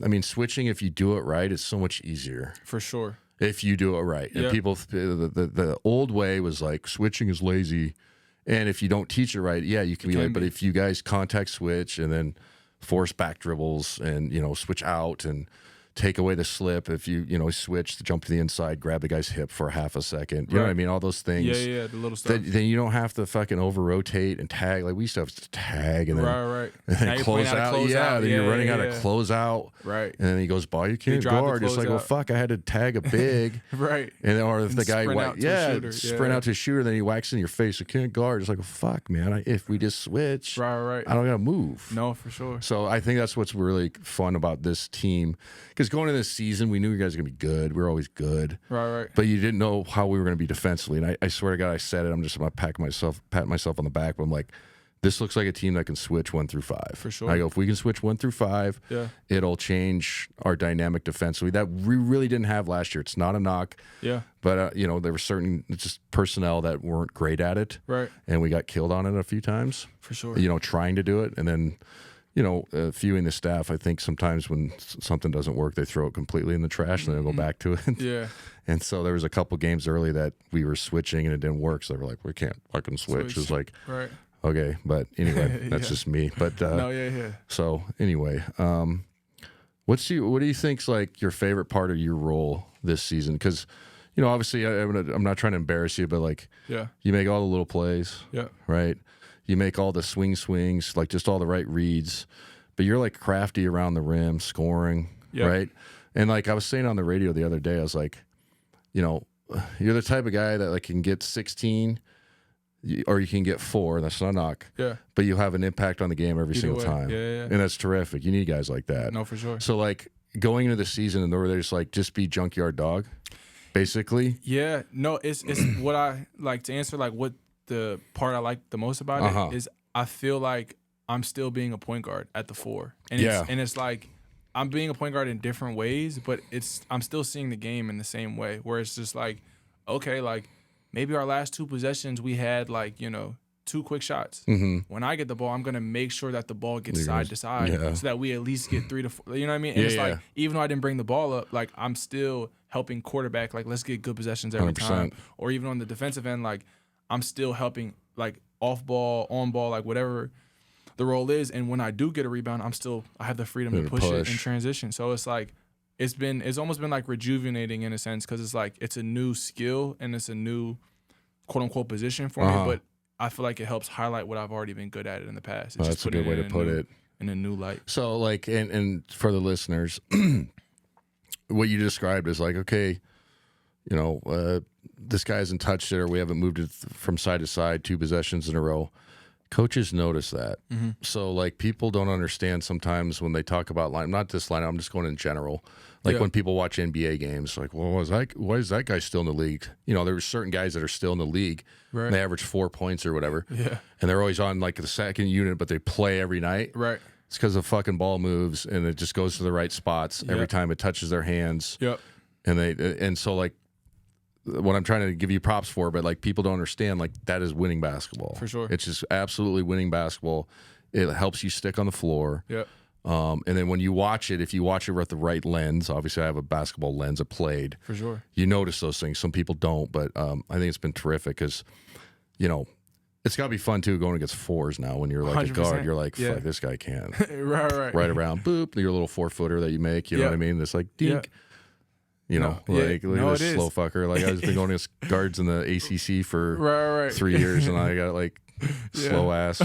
I mean, switching, if you do it right, it's so much easier. For sure. If you do it right. And people, the old way was like, switching is lazy. And if you don't teach it right, you can be late. But if you guys contact switch and then force back dribbles and, switch out and take away the slip, if you switch to jump to the inside, grab the guy's hip for half a second, you know what I mean, all those things. Yeah, the little stuff. Then you don't have to fucking over rotate and tag. Like we used to have to tag and then, right. And then close out. Then you're running out of close out. Right. And then he goes by, you can't guard. It's like, well, fuck, I had to tag a big. Right. And then, or if the guy sprint out to a shooter, then he whacks in your face. You can't guard. It's like, well, fuck, man. If we just switch, right. I don't gotta move. No, for sure. So I think that's what's really fun about this team, because going into this season, we knew you guys were gonna be good. We were always good. Right. But you didn't know how we were gonna be defensively. And I swear to God, I said it. I'm just gonna pat myself on the back. But I'm like, this looks like a team that can switch 1 through 5. For sure. I go, if we can switch 1 through 5, it'll change our dynamic defensively that we really didn't have last year. It's not a knock. Yeah. But there were certain just personnel that weren't great at it. Right. And we got killed on it a few times. For sure. Trying to do it, and then. A few in the staff, I think sometimes when something doesn't work, they throw it completely in the trash and then they'll go back to it. Yeah. And so there was a couple games early that we were switching and it didn't work. So they were like, we can't fucking switch. It was like, okay. But anyway, that's just me. But So anyway, what do you think's like your favorite part of your role this season? Because, obviously I'm not trying to embarrass you, but like, you make all the little plays. Yeah. Right. You make all the swings, like just all the right reads, but you're like crafty around the rim, scoring. right? And like I was saying on the radio the other day, I was like, you know, you're the type of guy that like can get 16 or you can get 4. That's not a knock. Yeah. But you have an impact on the game every single way. time. Yeah. And that's terrific. You need guys like that. No, for sure. So like going into the season and they're just like, just be junkyard dog, basically. Yeah. No, it's what I like to answer, like what the part I like the most about it is I feel like I'm still being a point guard at the 4. And it's like I'm being a point guard in different ways, but I'm still seeing the game in the same way, where it's just like, okay, like maybe our last 2 possessions we had like, you know, 2 quick shots. When I get the ball, I'm going to make sure that the ball gets side to side so that we at least get 3 to 4. You know what I mean? And it's like, even though I didn't bring the ball up, like I'm still helping quarterback, like let's get good possessions every 100%. time. Or even on the defensive end, like I'm still helping like off ball, on ball, like whatever the role is. And when I do get a rebound, I have the freedom to push it in transition. So it's like, it's almost been like rejuvenating in a sense, because it's like it's a new skill and it's a new quote unquote position for me, but I feel like it helps highlight what I've already been good at it in the past. It's That's a good way to put it. In a new light. So like, and for the listeners, what you described is like, okay, you know, this guy hasn't touched it, or we haven't moved it from side to side 2 possessions in a row. Coaches notice that. So like people don't understand sometimes when they talk about line, not this line, I'm just going in general. Like when people watch NBA games, like, well, why is that guy still in the league? You know, there were certain guys that are still in the league. Right. And they average 4 points or whatever. Yeah. And they're always on like the second unit, but they play every night. Right. It's because the fucking ball moves and it just goes to the right spots every time it touches their hands. Yep. And so like, what I'm trying to give you props for, but like people don't understand, like that is winning basketball. For sure. It's just absolutely winning basketball. It helps you stick on the floor. Yep. And then when you watch it, if you watch it with the right lens, obviously I have a basketball lens, I played. For sure. You notice those things. Some people don't, but I think it's been terrific because, you know, it's got to be fun too going against 4s now when you're like 100%. A guard. You're like, fuck, this guy can. Right around, boop, your little 4-footer that you make, you know what I mean? It's like, dink. You know, like look at this slow fucker. Like I've been going against guards in the ACC for 3 years, and I got like slow ass,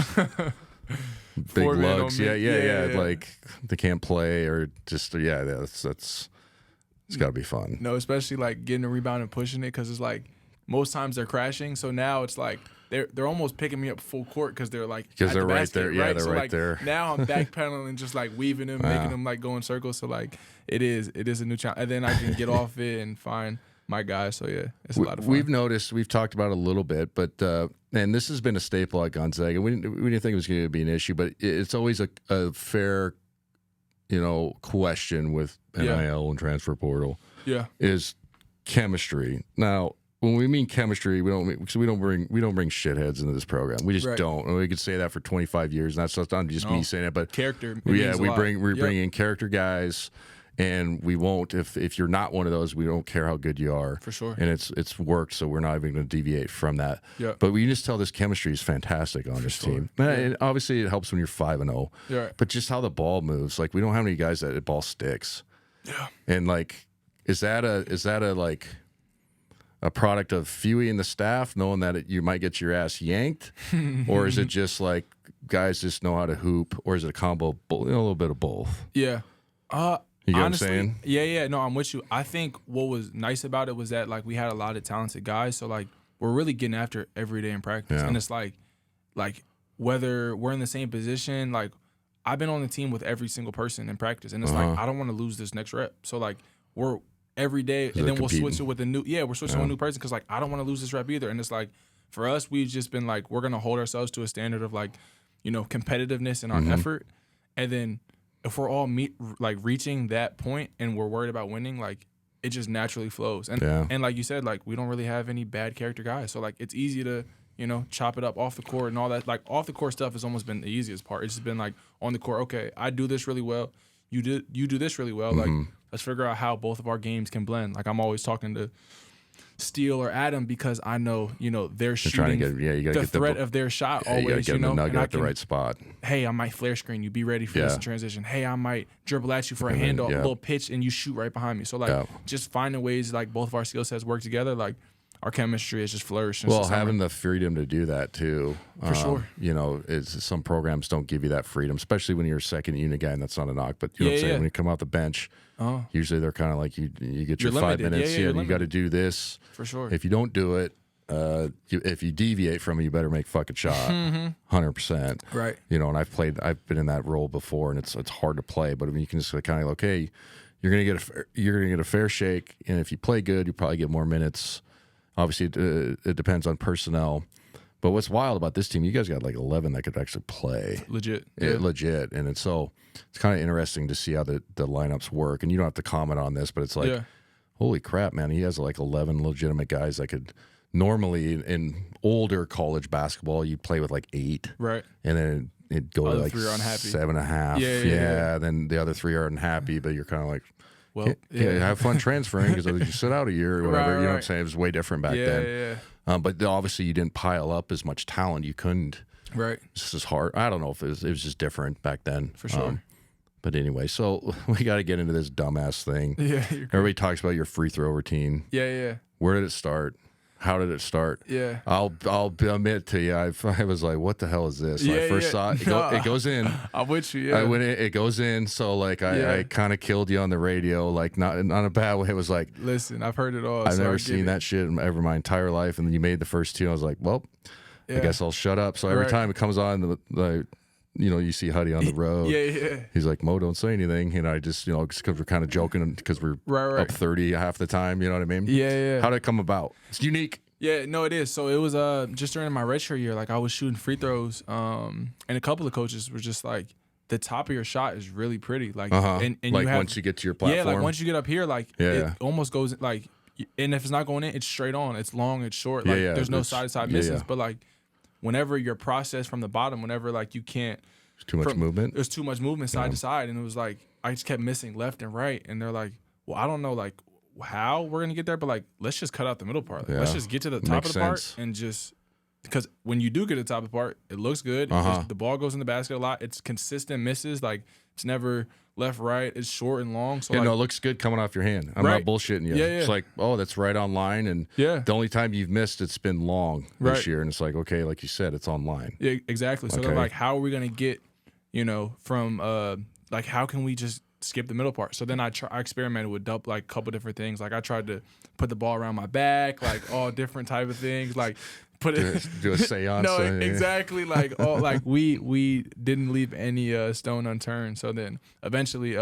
big lugs. Yeah. Like they can't play or just that's it's got to be fun. No, especially like getting a rebound and pushing it, because it's like most times they're crashing. So now it's like they're almost picking me up full court because they're like because they're the right basket, there. Yeah, they're so right like, there. Now I'm backpedaling and just like weaving them, making them like go in circles. So like it is a new challenge, and then I can get off it and find my guys. So yeah, it's a lot of fun. We've noticed, we've talked about it a little bit, but and this has been a staple at Gonzaga. We didn't think it was going to be an issue, but it's always a fair, you know, question with NIL and transfer portal. Yeah, is chemistry. Now, when we mean chemistry, we don't bring shitheads into this program. We just don't. And we could say that for 25 years, and that's not just me saying it, but character. We bring in character guys, and we won't if you're not one of those, we don't care how good you are. For sure. And it's worked, so we're not even going to deviate from that. Yeah. But we can just tell this chemistry is fantastic on this team. And obviously, it helps when you're 5-0. Yeah. But just how the ball moves, like we don't have any guys that the ball sticks. Yeah. And like, is that a like a product of Fewy and the staff knowing that you might get your ass yanked, or is it just like guys just know how to hoop, or is it a combo, a little bit of both? Yeah. You know honestly, what I'm saying? Yeah. No, I'm with you. I think what was nice about it was that like we had a lot of talented guys, so like we're really getting after it every day in practice, and it's like whether we're in the same position, like I've been on the team with every single person in practice, and it's like I don't want to lose this next rep, so like we're every day, and then we'll switch it with a new we're switching with a new person because like I don't want to lose this rep either, and it's like for us we've just been like we're gonna hold ourselves to a standard of like, you know, competitiveness in our effort, and then if we're all reaching that point and we're worried about winning, like it just naturally flows, and like you said, like we don't really have any bad character guys, so like it's easy to, you know, chop it up off the court and all that. Like off the court stuff has almost been the easiest part. It's just been like on the court, okay, I do this really well, you do this really well, like let's figure out how both of our games can blend. Like I'm always talking to Steele or Adam because I know, you know, they're shooting the threat of their shot always, you gotta get the nugget at the right spot. Hey, I might flare screen you, be ready for this in transition. Hey, I might dribble at you for a handoff, a little pitch, and you shoot right behind me. So like just finding ways like both of our skill sets work together, like our chemistry has just flourished. Well, having the freedom to do that too, For sure. You know, some programs don't give you that freedom, especially when you're a second unit guy, and that's not a knock. But you know what I'm saying? When you come off the bench, usually they're kind of like you get your You're 5 limited. minutes. Yeah, You got to do this. For sure. If you don't do it, if you deviate from it, you better make a fucking shot, 100%. Right. You know, and I've been in that role before, and it's hard to play. But I mean, you can just kind of like, okay, you're gonna get a fair shake, and if you play good, you probably get more minutes. Obviously, it depends on personnel. But what's wild about this team, you guys got like 11 that could actually play. Legit. Legit. And it's kind of interesting to see how the lineups work. And you don't have to comment on this, but it's like, holy crap, man. He has like 11 legitimate guys that could normally in older college basketball, you'd play with like 8. Right. And then it'd go to like 7.5. Yeah. Then the other 3 are unhappy, but you're kind of like, well, have fun transferring because you sit out a year or whatever. Right. You know what I'm saying? It was way different back then. But obviously, you didn't pile up as much talent. You couldn't. Right. It's just hard. I don't know if it was just different back then. For sure. But anyway, so we got to get into this dumbass thing. Yeah. Everybody talks about your free throw routine. Yeah. Where did it start? How did it start? Yeah. I'll admit to you, I was like, what the hell is this? When I first saw it, it goes in. I'm with you, yeah. It goes in, so like I kind of killed you on the radio, like not in a bad way. It was like, listen, I've heard it all. I've never seen that shit ever my entire life. And then you made the first 2. I was like, well, I guess I'll shut up. So every time it comes on, you know, you see Huddy on the road. Yeah. He's like, Mo, don't say anything. And I just, you know, because we're kind of joking because we're up 30 half the time. You know what I mean? Yeah. How did it come about? It's unique. Yeah, no, it is. So it was just during my redshirt year, like I was shooting free throws, and a couple of coaches were just like, the top of your shot is really pretty, like, and like you have, once you get to your platform, like once you get up here, like it almost goes like, and if it's not going in, it's straight on, it's long, it's short, like there's no side to side misses, but like whenever you're processed from the bottom, whenever like you can't, there's too much movement. There's too much movement side to side, and it was like I just kept missing left and right, and they're like, well, I don't know, like how we're gonna get there, but like let's just cut out the middle part. Like, let's just get to the top of the part and just because when you do get to the top of the part, it looks good. The ball goes in the basket a lot. It's consistent misses. Like it's never left, right. It's short and long. So no, it looks good coming off your hand. I'm not bullshitting you. Yeah. It's like, oh, that's right on line. And the only time you've missed, it's been long this year. And it's like, okay, like you said, it's online. Yeah, exactly. So they're like, how are we gonna get, from like how can we just skip the middle part? So then I experimented with like a couple different things. Like I tried to put the ball around my back, like all different type of things. Like put it do a seance. No, exactly. Like all like we didn't leave any stone unturned. So then eventually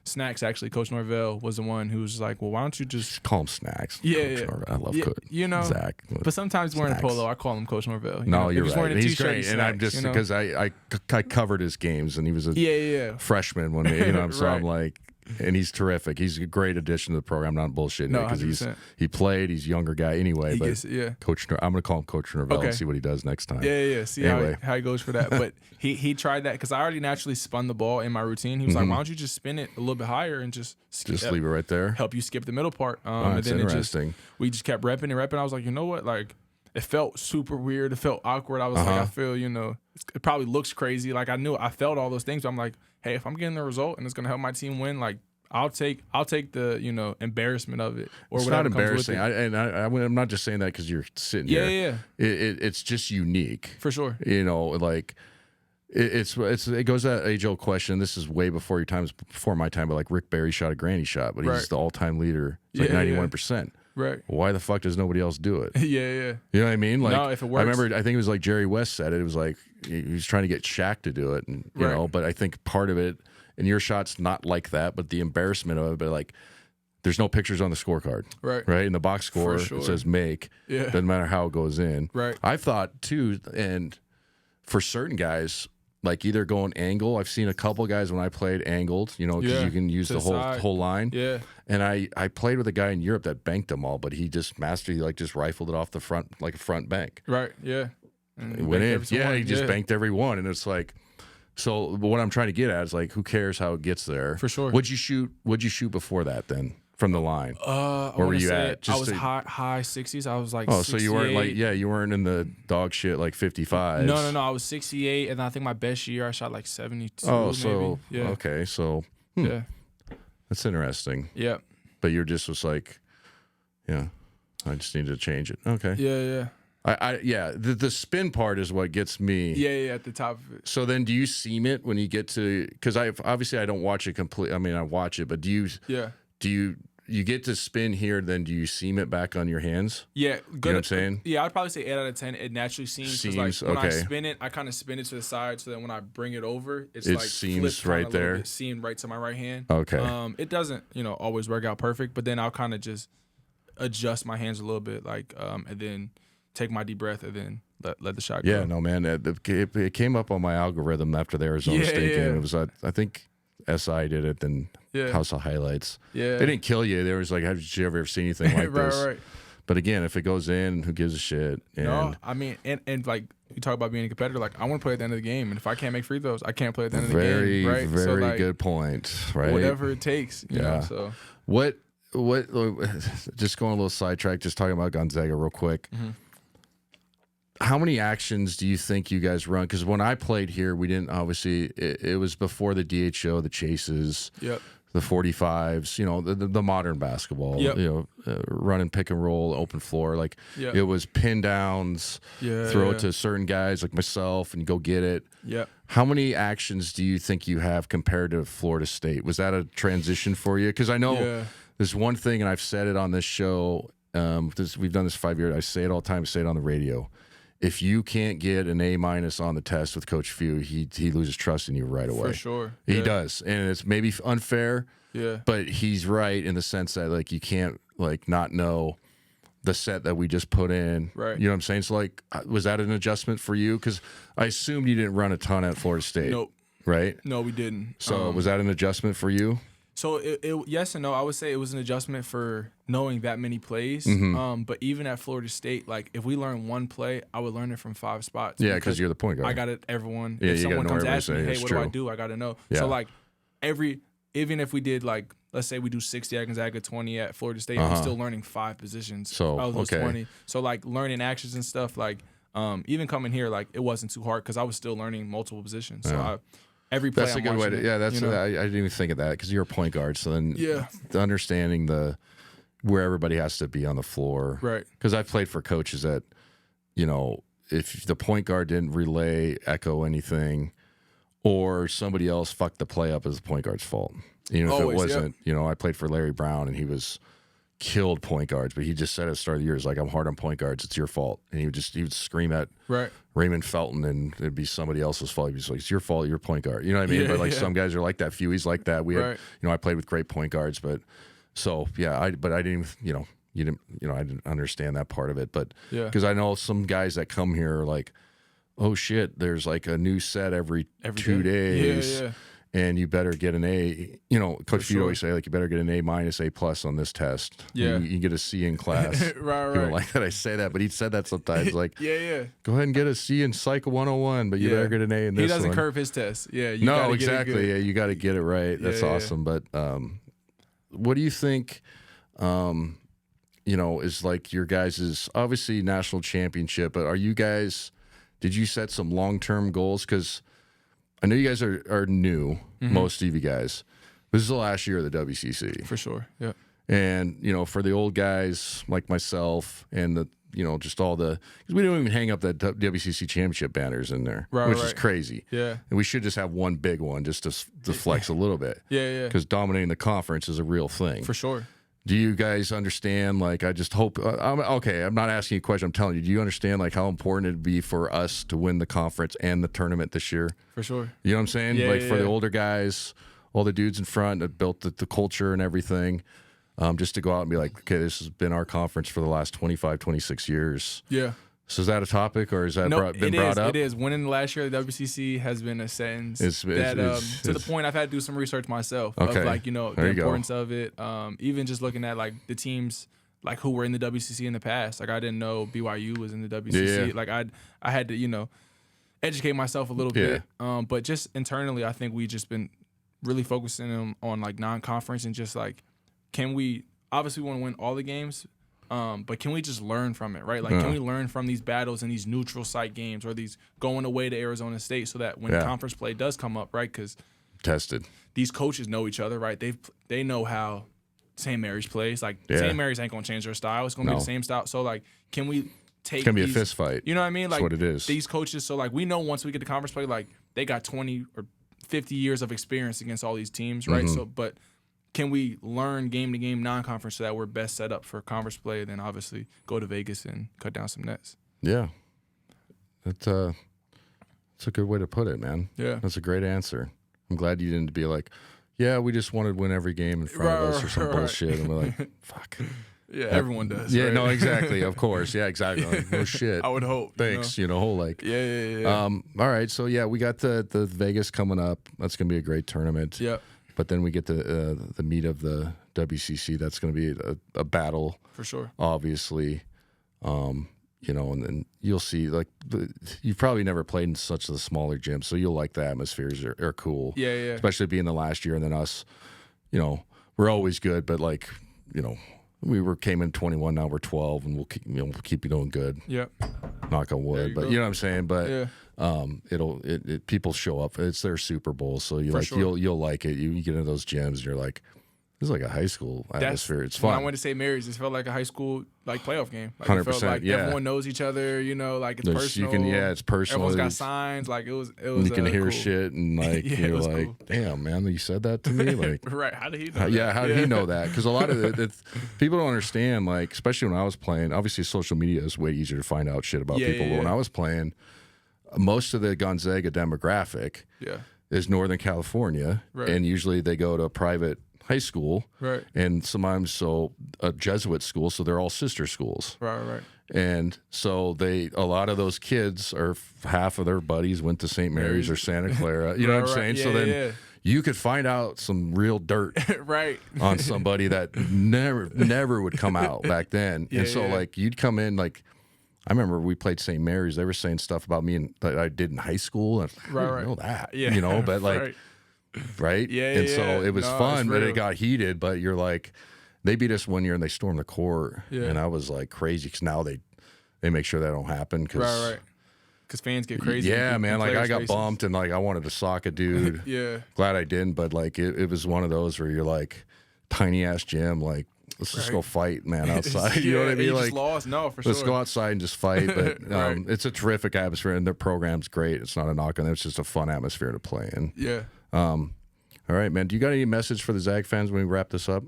Snacks, actually, Coach Norvell was the one who was like, well, why don't you just call him Snacks? Yeah, Coach Norvell. I love Coach Zach. But sometimes wearing a polo, I call him Coach Norvell. No, you're right. He's great. Snacks, and I'm just because I covered his games, and he was a freshman when so I'm like, and he's terrific. He's a great addition to the program. I'm not bullshitting because he played. He's a younger guy anyway. Coach, I'm gonna call him Coach Norvell and see what he does next time. See how he goes for that. But he tried that because I already naturally spun the ball in my routine. He was like, why don't you just spin it a little bit higher and just leave it right there, help you skip the middle part. And then interesting. We just kept repping and repping. I was like, you know what, like. It felt super weird. It felt awkward. I was like, I feel, it probably looks crazy. Like I felt all those things. But I'm like, hey, if I'm getting the result and it's gonna help my team win, like I'll take the embarrassment of it or it's whatever. Not embarrassing. I'm not just saying that because you're sitting here. Yeah. It's just unique for sure. Like it goes to that age-old question. This is way before your time, before my time. But like Rick Barry shot a granny shot, but he's the all-time leader. It's like 91%. Right. Why the fuck does nobody else do it? Yeah. You know what I mean? Like, no, if it works. I remember, I think it was like Jerry West said it. It was like he was trying to get Shaq to do it, and you know. But I think part of it, and your shot's not like that, but the embarrassment of it. But like, there's no pictures on the scorecard, right? In the box score, it says make. Yeah. Doesn't matter how it goes in. Right. I've thought too, and for certain guys. Like either going angle. I've seen a couple guys when I played angled, because you can use the whole line. Yeah. And I played with a guy in Europe that banked them all, but he just just rifled it off the front, like a front bank. Right. Yeah. And it went in. Yeah. He just banked every one, and it's like. So what I'm trying to get at is like, who cares how it gets there? For sure. What'd you shoot before that then? From the line, where were you at? I was high 60s. I was like, so you weren't you weren't in the dog shit like 55. No. I was 68, and I think my best year I shot like 72. Oh, so maybe. Yeah. Okay, so yeah, that's interesting. Yeah, but you're just was like, yeah. I just need to change it. Okay. Yeah. Yeah. The spin part is what gets me. Yeah. At the top of it. So then, do you seam it when you get to? Because I don't watch it complete. I mean, I watch it, but do you? Yeah. Do you get to spin here? Then do you seam it back on your hands? Yeah. You know what I'm saying? Yeah, I'd probably say 8 out of 10. It naturally seams. 'Cause, like, when I spin it, I kind of spin it to the side, so that when I bring it over, it like seams flipped right there. Seamed right to my right hand. Okay. It doesn't, always work out perfect, but then I'll kind of just adjust my hands a little bit, like, and then take my deep breath, and then let the shot go. Yeah, no, man. It came up on my algorithm after the Arizona State game. It was, I think SI did it, then House of Highlights. Yeah. They didn't kill you. They was like, have you ever seen anything like this? Right. But again, if it goes in, who gives a shit? And no, I mean, and like, you talk about being a competitor, like, I want to play at the end of the game, and if I can't make free throws, I can't play at the end of the game, right? Very so, like, good point, right? Whatever it takes, you know, so. What, just going a little sidetrack, just talking about Gonzaga real quick. Mm-hmm. How many actions do you think you guys run? Because when I played here, we didn't, obviously, it was before the DHO, the chases, the 45s, the modern basketball, running pick and roll, open floor. Like, it was pin downs, throw it to certain guys like myself and go get it. How many actions do you think you have compared to Florida State? Was that a transition for you? Because I know there's one thing, and I've said it on this show, we've done this 5 years, I say it all the time, I say it on the radio. If you can't get an A- on the test with Coach Few, he loses trust in you right away. For sure. He does. And it's maybe unfair, but he's right in the sense that, like, you can't, like, not know the set that we just put in. Right. You know what I'm saying? So, like, was that an adjustment for you? Because I assumed you didn't run a ton at Florida State. Nope. Right? No, we didn't. So was that an adjustment for you? So it yes and no. I would say it was an adjustment for knowing that many plays. But even at Florida State, like, if we learn one play, I would learn it from 5 spots. Yeah, because you're the point guard. I got it. Everyone. Yeah, if someone comes everybody asking me, hey, what true. do I do? I got to know. Yeah. So, like, even if we did, like, let's say we do 60 at Gonzaga, 20 at Florida State, I'm still learning 5 positions. So, out of those 20. So, like, learning actions and stuff, like, even coming here, like, it wasn't too hard because I was still learning multiple positions. So every play, that's a good way to. Yeah, that's. I didn't even think of that because you're a point guard. So then, the understanding where everybody has to be on the floor, right? Because I've played for coaches that, if the point guard didn't relay, echo anything, or somebody else fucked the play up, as the point guard's fault. If Always, it wasn't, I played for Larry Brown and he was killed point guards, but he just said at the start of the year, "It's like, I'm hard on point guards. It's your fault." And he would scream at Raymond Felton, and it'd be somebody else's fault. He'd be like, "It's your fault. You're a point guard." You know what I mean? But some guys are like that. Huey's like that. We had, I played with great point guards, but I didn't, I didn't understand that part of it. But because I know some guys that come here are like, "Oh shit, there's like a new set every 2 days." And you better get an A. Coach Few always say, like, you better get an A-, A+ on this test. You get a C in class. right. He don't like that I say that, but he said that sometimes. Like, go ahead and get a C in Psych 101, but you better get an A in this one. He doesn't curve his test. No, exactly. Yeah, you got to get it right. That's awesome. But what do you think, is like your guys' obviously national championship, but did you set some long-term goals? Because I know you guys are new, most of you guys. This is the last year of the WCC. For sure, yeah. And, for the old guys like myself and the, just all the, because we don't even hang up that WCC championship banners in there, which is crazy. Yeah. And we should just have one big one just to flex a little bit. Yeah. Because dominating the conference is a real thing. For sure. Do you guys understand, like, I just hope, I'm not asking you a question, I'm telling you, do you understand, like, how important it'd be for us to win the conference and the tournament this year? For sure. You know what I'm saying? For the older guys, all the dudes in front that built the culture and everything, just to go out and be like, okay, this has been our conference for the last 25, 26 years. Yeah. So is that a topic, or is that been brought up? It is. Winning the last year of the WCC has been a sentence to the point I've had to do some research myself of, like, the importance of it. Even just looking at, like, the teams, like, who were in the WCC in the past. Like, I didn't know BYU was in the WCC. Like, I had to, educate myself a little bit. But just internally, I think we just been really focusing on like, non-conference and just, like, can we – obviously we want to win all the games – but can we just learn from it, right? Like, can we learn from these battles and these neutral site games or these going away to Arizona State so that when conference play does come up, right? Because tested, these coaches know each other, right? They know how St. Mary's plays. Like Yeah. St. Mary's ain't gonna change their style. It's gonna be No. the same style. So like, can we take? It's gonna be a these- fist fight. You know what I mean? That's Like what it is. these coaches. So like, we know once we get to conference play, like they got 20 or 50 years of experience against all these teams, right? Mm-hmm. So, but can we learn game to game non-conference so that we're best set up for conference play? Then obviously go to Vegas and cut down some nets. Yeah. That's a good way to put it, man. Yeah. That's a great answer. I'm glad you didn't be like, yeah, we just wanted to win every game in front of us or some Right. bullshit. And we're like, fuck. Yeah, everyone does. Yeah, right? no, exactly. Of course. Yeah, exactly. Like, no shit. I would hope. Thanks. You know, like, Yeah. all right. So, yeah, we got the Vegas coming up. That's going to be a great tournament. Yeah, But then we get the meat of the WCC. That's going to be a battle, for sure. obviously. You know, and then you'll see, like, you've probably never played in such a smaller gym, so you'll like the atmospheres are cool. Yeah. Especially being the last year, and then us, you know, we're always good, but, like, you know, came in 21, now we're 12, and we'll keep you doing good. Yeah. Knock on wood. you But go. you know what I'm saying? But Yeah. people show up. It's their Super Bowl, so For sure. you'll like it. You get into those gyms, and you're like, this is like a high school atmosphere. It's When fun. I went to St. Mary's, it felt like a high school like playoff game. Like, it felt 100%, like yeah. everyone knows each other. You know, like it's There's- personal. it's personal. Everyone's got It's- signs. Like it was. and you can hear cool. shit, and like Yeah, it you're was like, cool. damn, man, you said that to me, like. Right? How did he know? How that? did he know that? Because a lot of people don't understand, like, especially when I was playing, obviously social media is way easier to find out shit about Yeah, people. yeah, But when yeah. I was playing, most of the Gonzaga demographic Yeah. is Northern California. Right. And usually they go to a private high school. Right. And sometimes a Jesuit school, so they're all sister schools. Right. And so a lot of those kids half of their buddies went to St. Mary's or Santa Clara. You know what I'm saying? Yeah, So then yeah. you could find out some real dirt Right. on somebody that never would come out back then. Yeah, and so yeah. like you'd come in, like, I remember we played St. Mary's. They were saying stuff about me that I did in high school. And I Right, didn't know that. Yeah. You know, but like, Right. right? Yeah, And yeah, so yeah. it was No, fun, it's but real. it got heated. But you're like, they beat us one year and they stormed the court. Yeah. And I was like crazy because now they make sure that don't happen. Cause, Right. Because fans get crazy. Yeah, in man. Like I players' got faces. bumped and like I wanted to sock a dude. Yeah. Glad I didn't, but like it was one of those where you're like, tiny ass gym, like, let's just go fight, man, outside. You know what I and mean? You Like, just lost. No, for let's sure. go outside and just fight. But Right. it's a terrific atmosphere, and their program's great. It's not a knock on them. It's just a fun atmosphere to play in. Yeah. All right, man. Do you got any message for the Zag fans when we wrap this up?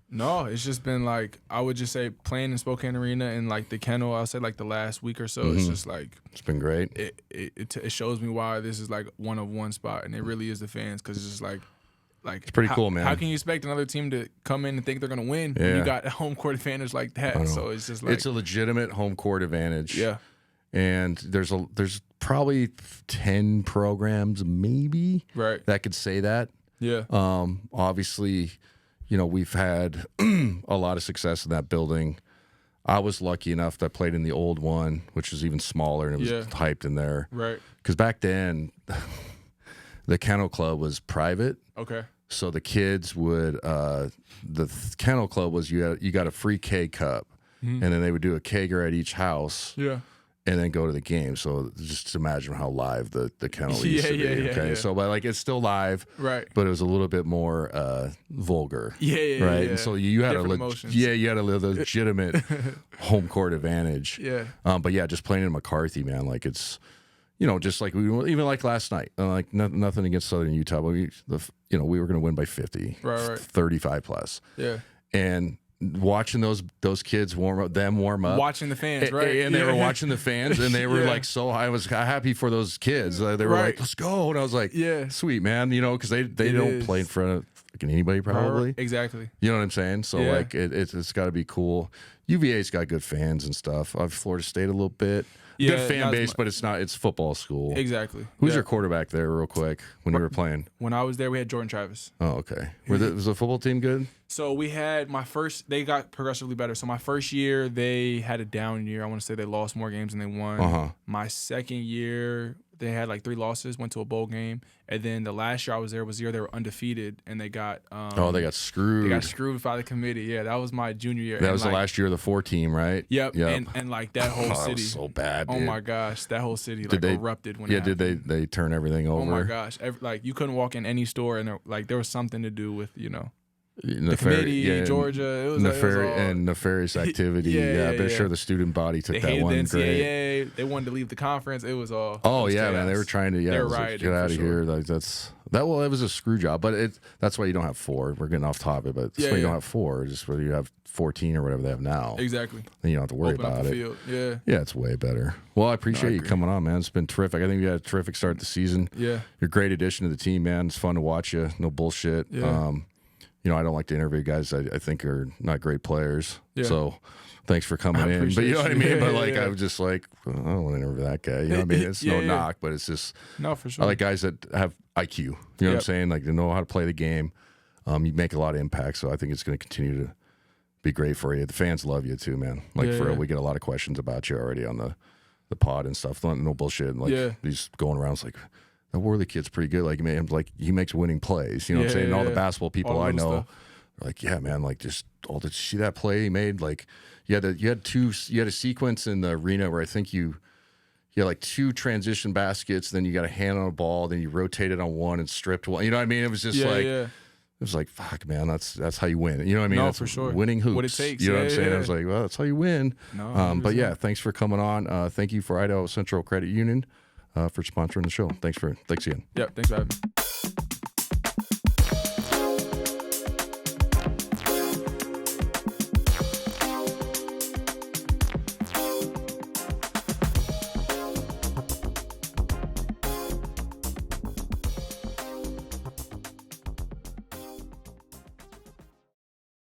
No, it's just been like, I would just say playing in Spokane Arena and like the kennel, I'll say like the last week or so, Mm-hmm. it's just like, It's been great. it shows me why this is like one of one spot, and it really is the fans, because it's just like it's pretty cool, man. How can you expect another team to come in and think they're gonna win when Yeah. you got a home court advantage like that? So it's just like, It's a legitimate home court advantage. yeah, And there's probably 10 programs maybe right, that could say that. yeah, Obviously, you know, we've had a lot of success in that building. I was lucky enough that I played in the old one, which was even smaller, and it was Yeah. hyped in there. right, Because back then, the kennel club was private, okay, so the kids would. The kennel club was you got a free K cup, and then they would do a kegger at each house, yeah, and then go to the game. So just imagine how live the kennel used to be. Yeah, Okay, yeah. so but like it's still live, right, but it was a little bit more vulgar. yeah, Right, yeah. and so you had Different a emotions. you had a legitimate home court advantage. Yeah, But yeah, just playing in McCarthy, man, like it's, you know, just like even like last night, like nothing against Southern Utah, but we were going to win by 50, Right. 35 plus, yeah. and watching those kids warm up, Watching the fans, right, and they were Yeah. watching the fans, and they were Yeah. like so. I was happy for those kids. They were Right. like, "Let's go!" And I was like, Yeah. sweet man," you know, because they It don't is. play in front of fucking anybody probably. Exactly. You know what I'm saying? So Yeah. like it's got to be cool. UVA's got good fans and stuff. Florida State a little bit. Yeah, Good fan not as base, mu- but it's football school. Exactly. Who's Yeah. your quarterback there, real quick, when you were playing? When I was there, we had Jordan Travis. Oh, okay. Was the football team good? So we had they got progressively better. So my first year, they had a down year. I want to say they lost more games than they won. Uh-huh. My second year, they had like 3 losses, went to a bowl game. And then the last year I was there was the year they were undefeated, and they got They got screwed. they got screwed by the committee. Yeah, that was my junior year. that And, was like, the last year of the 4 team, right? Yep. And like that whole Oh, that city. was so bad, Oh dude. my gosh, that whole city Did they- erupted when Yeah, it did happened. they turn everything over? Oh my gosh! Like you couldn't walk in any store, and there was something to do with the committee, Georgia. It was, and nefarious activity. yeah, I'm sure the student body took that one. The NCAA. They wanted to leave the conference. It was all. Oh yeah, man. They were trying to. Yeah, they were like, get out of here. Like well, it was a screw job, but that's why you don't have 4. We're getting off topic, but that's why you don't have 4. Just whether you have 14 or whatever they have now. Exactly. Then you don't have to worry about it. Field. Yeah. Yeah, it's way better. Well, I appreciate you coming on, man. It's been terrific. I think you had a terrific start to the season. Yeah. You're a great addition to the team, man. It's fun to watch you. No bullshit. Yeah. I don't like to interview guys I think are not great players. Yeah. So thanks for coming in. But you know what I mean? But like I was just like, I don't want to interview that guy. You know what I mean? It's no knock, but it's just for sure. I like guys that have IQ. You know what I'm saying? Like they know how to play the game. You make a lot of impact. So I think it's going to continue to be great for you. The fans love you too, man. Like for real, we get a lot of questions about you already on the pod and stuff. No bullshit. And like these going around, it's like that Warley kid's pretty good. Like man, like he makes winning plays. You know what I'm saying? And all the basketball people I know are like, yeah, man, like just did you see that play he made? Like you had a sequence in the arena where I think you had like 2 transition baskets, then you got a hand on a ball, then you rotated on one and stripped one. You know what I mean? It was just it was like, fuck, man, that's how you win. You know what I mean? No, that's for sure. Winning hoops. What it takes. You know what I'm saying? I was like, well, that's how you win. No, but yeah, thanks for coming on. Thank you for Idaho Central Credit Union for sponsoring the show. Thanks again. Yeah, thanks for having me.